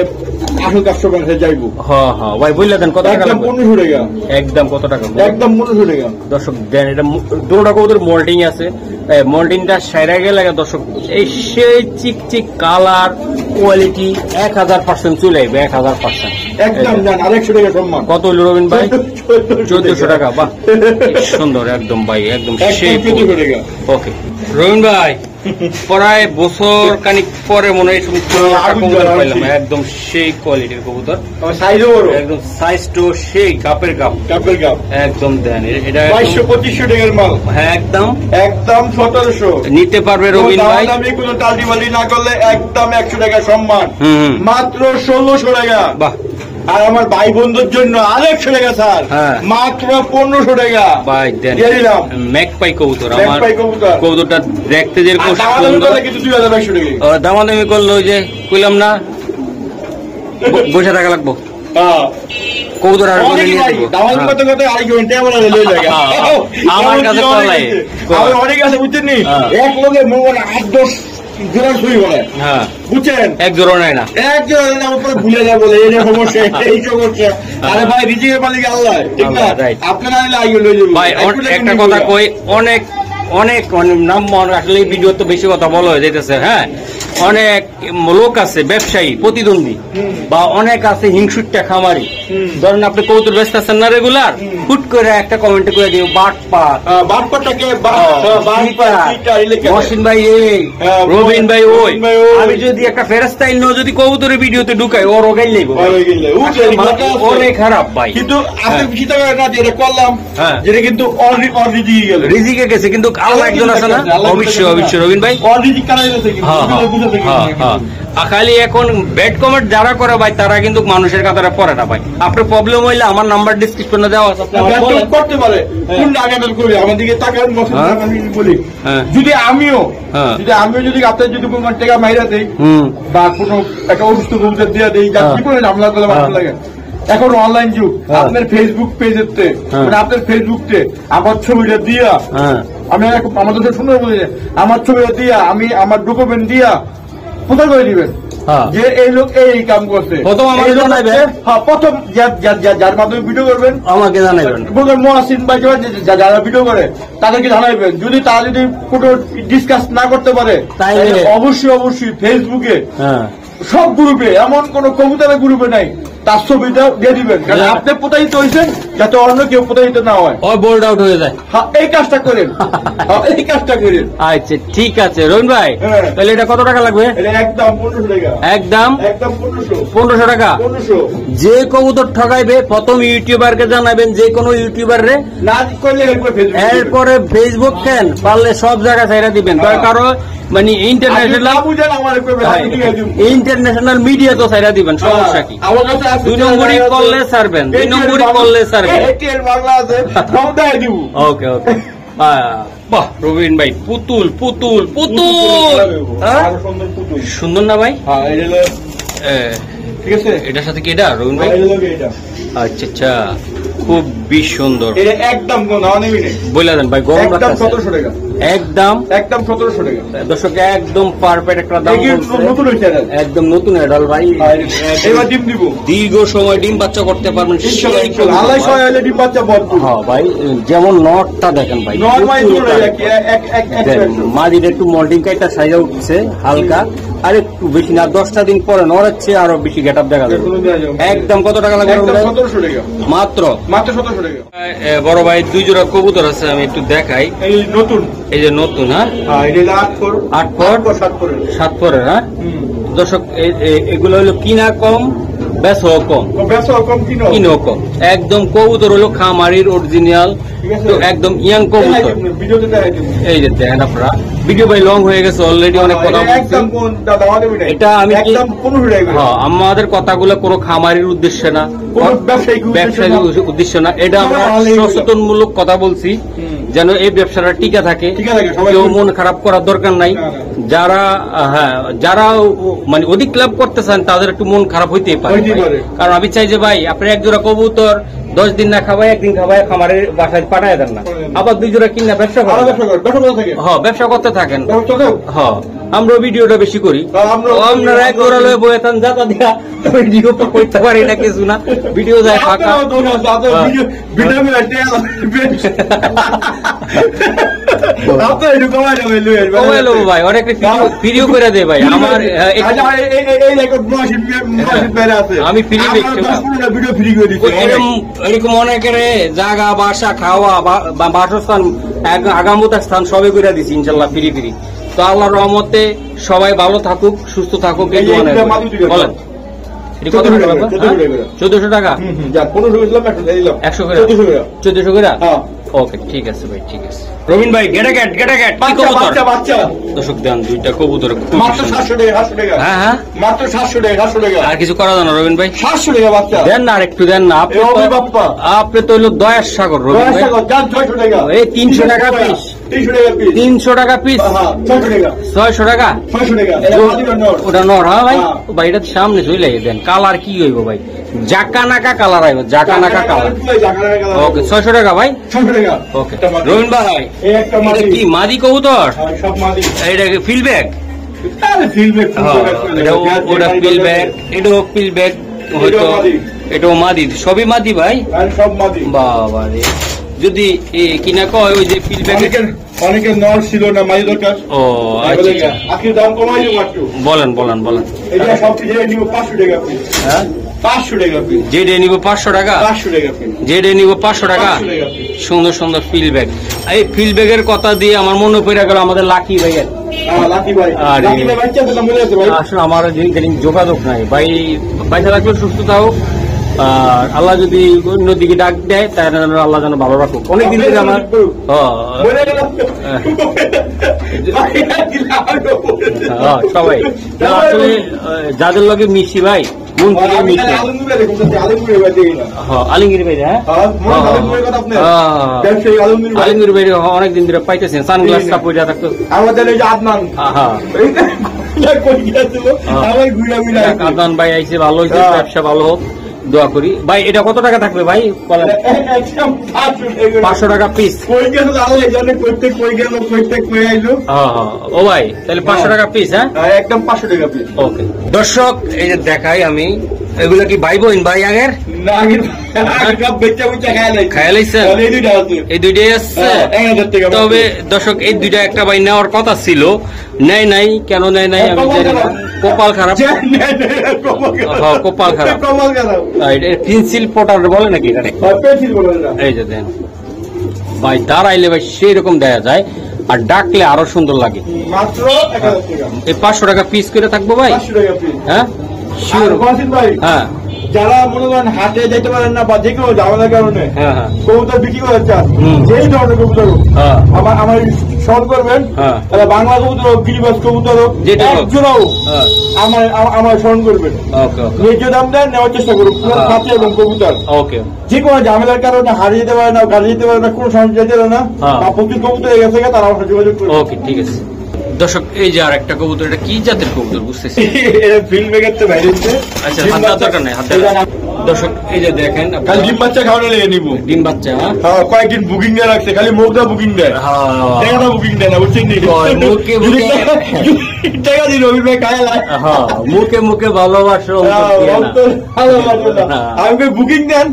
আসল কাস্টমার কাছে যাইবো।
হ্যাঁ হ্যাঁ ভাই বললে দেন কত টাকা?
একদম 1500 টাকা,
একদম কত টাকা?
একদম 1500 টাকা।
দর্শক দেন এটা দুটোটা কবুতর মোল্ডিং আছে, মোল্ডিংটা সাইরা গেলে দর্শক এই সেই চিক কালার কোয়ালিটি 1000% চলে আসবে, 1000%।
একদম জান, আর 100 টাকা সম্মান।
কত হইল রবিন ভাই? 1400 টাকা। বাহ সুন্দর একদম ভাই, একদম সেই
1400 টাকা।
ওকে রবিন ভাই, প্রায় বছর খানিক পরে মনে হয় কবুতর পাইলাম, একদম সেই কোয়ালিটির কবুতর,
সাইজও বড়,
একদম সাইজ তো সেই কাপের কাপ, একদম দেন এটা
2200-2500 টাকার মাল।
হ্যাঁ একদম
1700
নিতে পারবে রবিন ভাই।
আমি কোনো টালটিবালি না করলে একদম 100 টাকা সম্মান, মাত্র 1600 টাকা।
বাহ,
আর আমার ভাই বন্ধুর জন্য আর 100 টাকা স্যার, মাত্র 1500 টাকা
ভাই দেন। ম্যাকপাই কবুতর, আমার কবুতরটা দেখতে যেরকম সুন্দর,
কিন্তু 2200 টাকা
দামাদামি করলো, ওই যে কইলাম না বসে টাকা লাগবো কবুতর আর
আমার কাছে অনেক আছে বুঝছেন, এক লোকে মোবাইল 8-10 জোড়া শুই বলে, বুঝছেন, এক জোড়া নেয় না, এক জোড়া নেয় না, ভুলে যায় বলে এই সমস্যা, এই সমস্যা। আরে ভাই রিজিকের মালিক আল্লাহ, ঠিক না? আপনারা আইলে লয়ে যাবেন ভাই।
একটা কথা কই, অনেক অনেক নাম আসলে ভিডিও তো বেশি কথা বলা হয়ে যাইতেছে, হ্যাঁ অনেক লোক আছে ব্যবসায়ী প্রতিদ্বন্দ্বী, বা অনেক আছে হিংসুটটা খামারি, ধরেন আপনি কবুতর ব্যস্ত আছেন না রেগুলার, হুট করে একটা কমেন্ট করে দিও মহসিন ভাই এই, রবিন ভাই ওই। আমি যদি একটা ফেরেস্তা ইন্ন যদি কবুতরের ভিডিওতে ঢুকাই, ওর ওগাই লাগবে, ওরে খারাপ ভাই।
কিন্তু আপনি বেশি টাকা না দিয়ে করলাম, যেটা কিন্তু রিজিকে
গেছে, কিন্তু আল্লাহ একজন আছে না, অবশ্যই অবশ্যই রবিন ভাই, খালি এখন ব্যাড কমেন্ট যারা করে ভাই তারা কিন্তু মানুষের কাতারে পড়ে না ভাই। আপনার প্রবলেম হইলে আমার নাম্বার ডিসক্রিপশনে দেওয়া আছে, আপনি আমাকে বলেন।
করতে পারে কোন আগামী করি আমার দিকে তাকান আমি বলি যদি আমিও যদি আপনার যদি কোনো টাকা মাইরা দেই বা কোনো একটা অসুস্থ কবুতর দিয়ে দেই যা কি করে হামলা করলে ভালো লাগে। এখন অনলাইন যুগ, আপনার ফেসবুক পেজেতে মানে আপনার ফেসবুকতে আমার ছবিটা দিয়া আমি আমাদের সুন্দর বলি আমার ছবিটা দিয়া আমি আমার ডকুমেন্ট দিয়া কোথায় করে দিবেন যে এই লোক এই কাম করছে, প্রথম আমাকে জানাবেন। হ্যাঁ, প্রথম যার মাধ্যমে ভিডিও করবেন আমাকে জানাবেন। বলবেন মহাসিন ভাই যারা ভিডিও করে তাদেরকে জানাবেন। যদি তারা যদি কোনো ডিসকাস না করতে পারে তাহলে অবশ্যই ফেসবুকে সব গ্রুপে, এমন কোন কবুতরের গ্রুপে নাই, তার ছবিটা দিয়ে দিবেন। কারণ আপনি প্রতারিত হয়েছেন যাতে অন্য কেউ প্রতারিত না হয়, বোল্ড আউট হয়ে যায়। এই কাজটা করেন, এই কাজটা করেন। আচ্ছা ঠিক আছে রবিন ভাই, তাহলে এটা কত টাকা লাগবে? একদম 1500 টাকা। একদম 1500 টাকা। যে কবুতর ঠকাইবে প্রথম ইউটিউবারকে জানাবেন, যে কোনো ইউটিউবার রে না করলে এরপরে ফেসবুক কেন পারলে সব জায়গায় ছাইরা দিবেন। কারণ মানে ইন্টারন্যাশনাল মিডিয়া তো ছাইরা দিবেন, সমস্যা কি? 2 নম্বরই করলে ছাড়বেন, 2 নম্বরই করলে ছাড়বেন। ওকে ওকে। বাহ রবিন ভাই, পুতুল পুতুল পুতুল সুন্দর না ভাই? ঠিক আছে, এটার সাথে কি এটা রবিন ভাই? আচ্ছা আচ্ছা, খুব বেশ সুন্দর। একদম বলে দেন ভাই, গরম 1700 টাকা। একদম 1700 টাকা। দর্শক একদম পারফেক্ট একটা দাম, একদম নতুন অ্যাডাল ভাই। এবার ডিম দিব, দীর্ঘ সময় ডিম বাচ্চা করতে পারবেন। ডিম বাচ্চা হ্যাঁ ভাই, যেমন নটটা দেখেন ভাই, মাঝিটা একটু মল্টিং কাইটা সাইজা উঠছে হালকা, আর একটু বেশি না, 10টা দিন পরে নড়াচ্ছে আরো বেশি গেট আপ দেখা যাবে। একদম কত টাকা লাগবে? 1700 টাকা মাত্র। 1700 টাকা। বড় ভাই 2 জোড়া কবুতর আছে, আমি একটু দেখাই। এই নতুন, এই যে নতুন। হ্যাঁ, এটা 8 ফোর। হ্যাঁ দর্শক, এগুলো হলো কিনা কম বেচাও কম, কিনাও কম। একদম কবুতর হলো খামারির অরিজিনাল, একদম ইয়াং কবুতর। এই যে দেখেন আপনারা, ভিডিও ভাই লং হয়ে গেছে অলরেডি, অনেক কথা বলছি। এটা আমি আমাদের কথাগুলো কোনো খামারির উদ্দেশ্যে না, ব্যবসায়িক উদ্দেশ্য না, এটা আমরা সচেতনমূলক কথা বলছি যেন এই ব্যবসাটা টিকে থাকে। কেউ মন খারাপ করার দরকার নাই। যারা যারা মানে অধিক লাভ করতে চান তাদের একটু মন খারাপ হইতেই পারে, কারণ আমি চাই যে ভাই আপনি 1 জোড়া কবুতর 10 দিন না খাওয়াই, 1 দিন খাওয়াই খামারের বাসায় পাঠায় দেন না, আবার 2 জোড়া কিনা ব্যবসা করেন। হ্যাঁ, ব্যবসা করতে থাকেন। হ্যাঁ, আমরা ভিডিওটা বেশি করি, আপনারা 1 জোড়া লয়ে বইতান যাতা দিয়া ভিডিও করতে পারি না, কিছু না, ভিডিও যায় ফাঁকা। ভাই অনেক ভিডিও করে দে ভাই, আমার আমি ফ্রি এরকম অনেকের জায়গা বাসা খাওয়া বাসস্থান আগামতা স্থান সবই করে দিচ্ছি ইনশাল্লাহ ফ্রি ফ্রি। তো আল্লাহর রহমতে সবাই ভালো থাকুক, সুস্থ থাকুক। বলেন 1400 টাকা। 1400 করে। ওকে ঠিক আছে ভাই, ঠিক আছে। রবিন ভাই গেটা গ্যাট দর্শক দেন 2টা কবুতর মাত্র 700 টাকা। হ্যাঁ হ্যাঁ, মাত্র 700 টাকা। আর কিছু করা যায় না রবিন ভাই? 700 টাকা বাচ্চা দেন না, আর একটু দেন না। আপনি তো হলো দয়ার সাগর রবিন ভাই। 600 টাকা। এই 300 টাকা পিস, 300 টাকা পিস, 600 টাকা। ওটা নর। হ্যাঁ ভাই, ভাই এটা সামনে চলে দেন। কালার কি হইব ভাই? জাকানাকা কালার আইব, জাকানাকা কালার। ওকে 600 টাকা ভাই। 600 টাকা। ওকে রবিন ভাই, এটা কি মাদি কবুতর? সব মাদি। এটা ফিল ব্যাগ? ফিল ব্যাগ। ওটা ফিল ব্যাগ, এটাও ফিল ব্যাগ হয়তো, এটাও মাদি, সবই মাদি ভাই, সব মাদি। বাবা রে, যদি কিনা কয় ওই যে ফিল ব্যাগ অনেকে নর ছিল না, মাই দরকার। ও আচ্ছা, আজকে দাম কমাই দেব একটু। বলেন। এটা সব কিছু নিব 500 টাকা পিস। হ্যাঁ 500 টাকা পিস। যেটা নিব 500 টাকা। 500 টাকা পিস। যেটা নিব 500 টাকা। সুন্দর সুন্দর ফিল ব্যাগ। এই ফিল ব্যাগের কথা দিয়ে আমার মনে পড়ে গেল আমাদের লাকি ভাইয়ের। লাকি ভাই, লাকি ভাই বাচ্চা তো মনে আছে ভাই। আসলে আমার যোগাযোগ নাই ভাই, পয়সা লাগলে সুস্থ থাও,
আর আল্লাহ যদি অন্যদিকে ডাক দেয় তাহলে আল্লাহ যেন ভালো রাখুক। অনেকদিন থেকে আমার সবাই আসলে যাদের লগে মিশি ভাই মন থেকে মিশি। আলিমগির ভাই, হ্যাঁ আলিমগির ভাই অনেকদিন ধরে পাইতেছেন, সানগ্লাসটা পরে থাকতো
আমাদের এই যে আদনান,
আদনান ভাই আইসে, ভালো হয়েছে, ব্যবসা ভালো হোক, দোয়া করি ভাই। এটা কত টাকা থাকবে ভাই? 500 টাকা পিস। ও ভাই তাহলে 500 টাকা পিস? হ্যাঁ
একদম 500 টাকা পিস।
ওকে দর্শক এই যে দেখাই আমি, এগুলো কি ভাই বোন ভাই আগের এই দুইটাই আসছে। তবে দর্শক এই দুইটা একটা ভাই নেওয়ার কথা ছিল, নেয় নাই, কেন নেয় নাই আমি জানি না, কপাল খারাপ, কপাল খারাপ। পেন্সিল পটার বলে নাকি এই যে দেন ভাই, দাঁড়াইলে ভাই সেই রকম দেয়া যায়, আর ডাকলে আরো সুন্দর লাগে।
মাত্র
এই 500 টাকা পিস করে থাকবো ভাই? হ্যাঁ শিওর ভাই। হ্যাঁ
যারা মনে করেন হাটে যেতে পারেন না বা যে কোনো ঝামেলার কারণে কবুতর বিক্রি করে চান, যেই ধরনের কবুতর হোক আমার স্মরণ করবেন, বাংলা কবুতর হোক, গিরিবাজ কবুতর হোক, একজনও আমার স্মরণ করবেন, ন্যায্য দাম দেন, নেওয়ার চেষ্টা করুন এবং কবুতর। যে কোনো ঝামেলার কারণে হারিয়ে যেতে পারে না, গাড়ি যেতে পারে না, কোনো সমস্যা যেতে পারে না, প্রচুর কবুতর হয়ে গেছে, তারা আমার যোগাযোগ করবে।
ওকে ঠিক আছে দর্শক, এই যে আর একটা কবুতর, এটা কি জাতের কবুতর বুঝতেছি?
এটা ফিল্ড মেকার তো বাইরে।
আচ্ছা হাত দরকার নাই, হাত দর্শক এই যে দেখেন,
খালি ডিম বাচ্চা খাওয়ানো লেগে নিব।
ডিম বাচ্চা
কয়েকদিন বুকিং দিয়ে রাখছে, খালি মুখটা বুকিং দেয়, টাকাটা বুকিং দেয় না, বুঝছেন? টাকা দিন রবি ভাই খায়
মুখে মুখে ভালোবাসো,
আমাকে বুকিং দেন,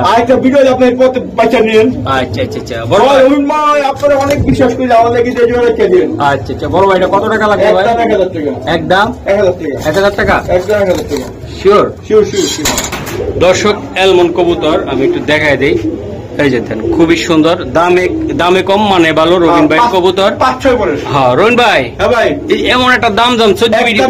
আরেকটা ভিডিও আপনার বাচ্চা নিয়েন।
আচ্ছা আচ্ছা আচ্ছা
রবীন ভাই আপনারা অনেক বিশ্বাস করে আমাদের কি দিন।
আচ্ছা আচ্ছা বড় ভাই, এটা কত টাকা লাগবে ভাই?
1000 টাকা।
একদম
1000 টাকা।
1000 টাকা শিওর?
শিওর।
দর্শক এলমন কবুতর আমি একটু দেখাই দেই, এই যে দেন খুবই সুন্দর, দামে কম, মানে ভালো। রবিন ভাই কবুতর, হ্যাঁ রবিন ভাই, এমন একটা দাম জান 14 মিনিট,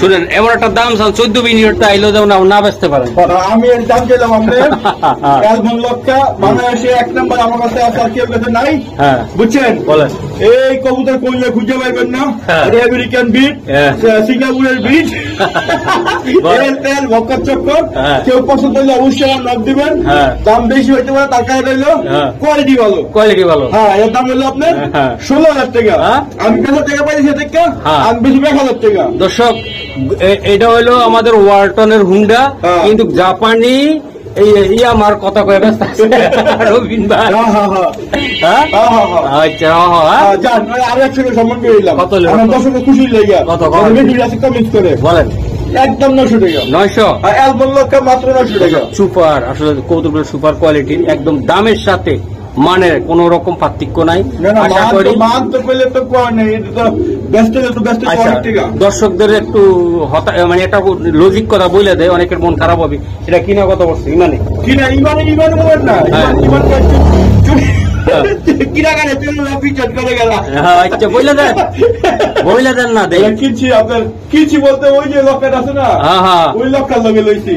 শুনেন এমন একটা দাম জান 14 মিনিট আইলো যেমন না বেচতে পারেন।
আমি দাম চাইলাম আপনার লক্ষা বাংলাদেশে 1 নম্বর আমার কাছে আছে, আর কেউ কাছে নাই। হ্যাঁ বুঝছেন, বলেন এই কবুতর করলে খুঁজে পাইবেন না, আমেরিকান বিট, সিঙ্গাপুরের বিট, তেল ভক্কর চক্কর। কেউ পছন্দ হলে অবশ্যই আমার নক দিবেন, দাম বেশি হইতে পারে, তার কাছে কোয়ালিটি ভালো, কোয়ালিটি ভালো। হ্যাঁ এর দাম হলো আপনার 16,000 টাকা। আমি 1000 টাকা পাইছি থেকে, আমি বেশি 1000 টাকা।
দর্শক এটা হলো আমাদের ওয়ালটনের হুন্ডা, কিন্তু জাপানি আমার কথা কয়ে ব্যস্ত রবিন ভাই। আচ্ছা
আরো 100 সম্মান করে দিলাম, কত দর্শক খুশি লেগে কত কমেন্ট করে বলেন। একদম 900 টাকা। 900 অ্যালবাম লক্ষ মাত্র 900 টাকা। সুপার, আসলে কবুতরগুলো সুপার কোয়ালিটির, একদম দামের সাথে মানের কোন রকম পার্থক্য নাই। আশা করি দর্শকদের একটু মানে একটা লজিক কথা বলে দেয়, অনেকের মন খারাপ হবে। এটা কিনা কত বলছে? ইমানে কিনা, ইমানে বলেন না, আচ্ছা বইলা দেন না কিনছি আপনার, কিনছি বলতে ওই যে লক্ষাটা আছে না, ওই লক্ষার লগে লইছি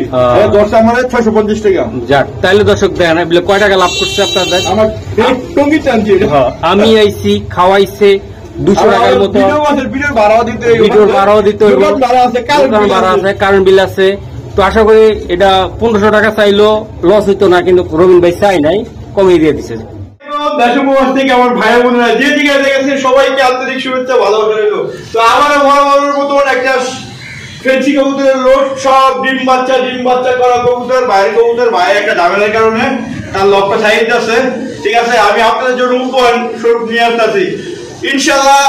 650 টাকা। যাক তাহলে দর্শক দেন কয় টাকা লাভ করছে আপনাদের? আমার টঙ্গি টানছি, আমি আইছি খাওয়াইছে 200 টাকার মতো, ভিডিওর ভাড়াও দিতে হইব, ভাড়া আছে, কারেন্ট বিল আছে। তো আশা করি এটা 1500 টাকা চাইলো লস হইতো না, কিন্তু রবিন ভাই চাই নাই, কমিয়ে দিয়ে দিছে। দেশপ্রবাস থেকে আমার ভাই বোনেরা যে জায়গায় দেখেছে সবাইকে আন্তরিক শুভেচ্ছা, ভালোবাসা রইল। তো আমার বড় মতন একটা ফেন্সি কবুতরের লোড, সব ডিম বাচ্চা করা কবুতর, বাইরের কবুতর। ভাই একটা ঝামেলার কারণে তার লক্ষ্য সাইড আছে, ঠিক আছে। আমি আপনাদের জন্য উপহার স্বরূপ নিয়ে আসতেছি, ইনশাল্লাহ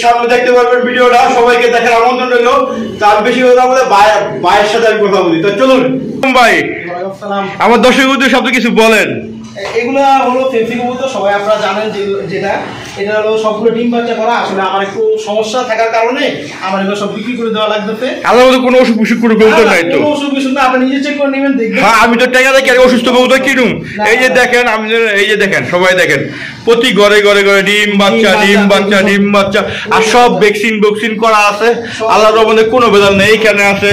সামনে দেখতে পারবেন ভিডিওটা। সবাইকে দেখার আমন্ত্রণ রইল। তার বেশি কথা বলে ভাইয়ের সাথে আমি কথা বলি। তো চলুন ভাই, আমার দর্শক শব্দ কিছু বলেন।
এগুলা হলো ফেন্সি কবুতর, সবাই আপনারা জানেন যেটা, এটা হলো সবগুলো ডিম বাচ্চা করা। আসলে আমার একটু সমস্যা থাকার কারণে আমার এগুলো সব বিক্রি করে দেওয়া লাগতেছে।
আলাদা মতো কোনো অসুখ বিসুখ কোনো কবুতর নাই তো?
কোনো অসুখ বিসুখ না, আপনি নিজে চেক করে নেবেন, দেখবেন।
হ্যাঁ আমি তো টাকা দেখি আর অসুস্থ কবুতর কিনুম। এই যে দেখেন, আমি এই যে দেখেন, সবাই দেখেন, প্রতি ঘরে ডিম বাচ্চা আর সব ভ্যাকসিন করা আছে। আল্লাহর রহমতে কোনো ভেজাল নেই। এইখানে আছে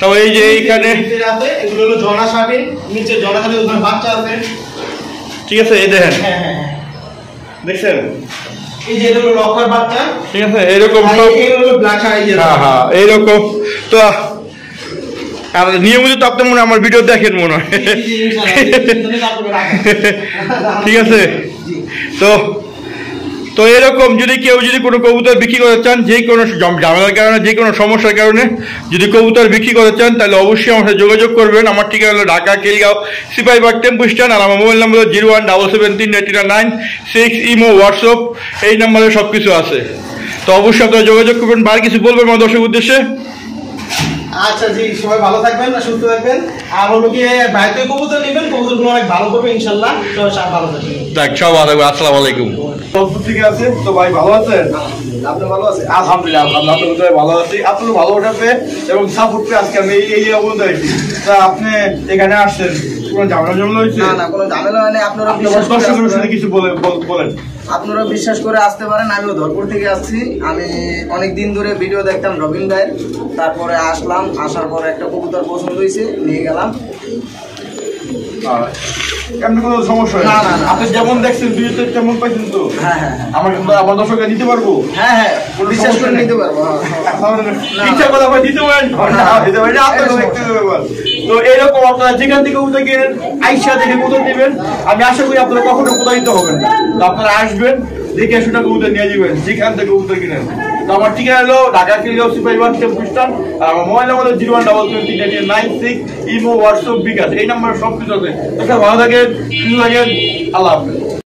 তো এই যে এইখানে
নিচে আছে এগুলো হলো জনা শাড়ি, নিচে জনা শাড়ি ওখানে বাচ্চা আছে।
ঠিক আছে, এই দেখেন,
হ্যাঁ হ্যাঁ হ্যাঁ,
দেখছেন,
এই যে এটা হলো লকার বাচ্চা,
ঠিক আছে, এরকম
আর
সব।
এই হলো ব্ল্যাক শাড়ি।
হ্যাঁ হ্যাঁ, এইরকম। তো আর নিয়মিত তো আপনি মনে হয় আমার ভিডিও দেখেন মনে হয়। ঠিক আছে, তো তো এরকম যদি কেউ যদি কোনো কবুতর বিক্রি করতে চান, যে কোনো ঝামেলার কারণে, যে কোনো সমস্যার কারণে যদি কবুতর বিক্রি করতে চান, তাহলে অবশ্যই আমার সাথে যোগাযোগ করবেন। আমার ঠিকানা হলো ঢাকা খিলগাঁও সিপাহীবাগ টেম্পু স্ট্যান্ড, আর আমার মোবাইল নাম্বার হলো 01773 ইমো, হোয়াটসঅ্যাপ, এই নাম্বারে সব কিছু আছে। তো অবশ্যই আপনারা যোগাযোগ করবেন। বার কিছু বলবেন আমার দর্শক উদ্দেশ্যে?
আচ্ছা জি, সবাই ভালো থাকবেন, সুস্থ থাকবেন। আর হলো কি ভাইতে কবুতর নেবেন, কবুতরগুলো অনেক ভালো করবে ইনশাল্লাহ। তো সব ভালো থাকবেন।
দেখ, সব ভালো থাকবেন। আসসালামু আলাইকুম। ঠিক আছে, তো ভাই ভালো আছেন?
আপনি ভালো আছেন?
আলহামদুলিল্লাহ, আলহামদুলিল্লাহ ভালো আছি। আপনার ভালোটাতে এবং সাপোর্ট পেয়ে আজকে আমি এই অবস্থা হয়েছি। তা আপনি এখানে আসছেন, কোনো ঝামেলা জমলা হয়েছে?
না না, কোনো ঝামেলা হয় না। আপনারা
দর্শকের সাথে কিছু বলেন।
আপনারা বিশ্বাস করে আসতে পারেন। আমিও ধরপুর থেকে আসছি। আমি অনেক দিন ধরে ভিডিও দেখতাম রবিন ভাইয়ের, তারপরে আসলাম, আসার পরে একটা কবুতর পছন্দ হয়েছে, নিয়ে গেলাম।
এমনি কোনো সমস্যা
না, না, না।
আপনি যেমন দেখছেন ভিডিওতে তেমন পাইছেন তো?
হ্যাঁ হ্যাঁ হ্যাঁ
আমার দর্শকরা নিতে পারবো?
হ্যাঁ হ্যাঁ, বিশ্বাস করে নিতে পারবো।
ইচ্ছা কথা ভাই দিতে পারেন, তো এরকম আপনারা যেখান থেকে উঠে গেলেন আইসা দেখে কবুতর নেবেন। আমি আশা করি আপনারা কখনো প্রতারিত হবেন না। তো আপনারা আসবেন, দেখে শুনে কবুতর নিয়ে যাবেন যেখান থেকে কবুতর কিনেন। তো আমার ঠিকানা হলো ঢাকা খিলগাঁও সিপাহীবাগ টেম্পু স্ট্যান্ড, আর আমার মোবাইল নাম্বার হলো 01773 ইমো, হোয়াটসঅ্যাপ, বিকাশ, এই নাম্বারে সব কিছু আছে। তো ভালো থাকেন, সুস্থ থাকেন, আল্লাহ হাফেজ।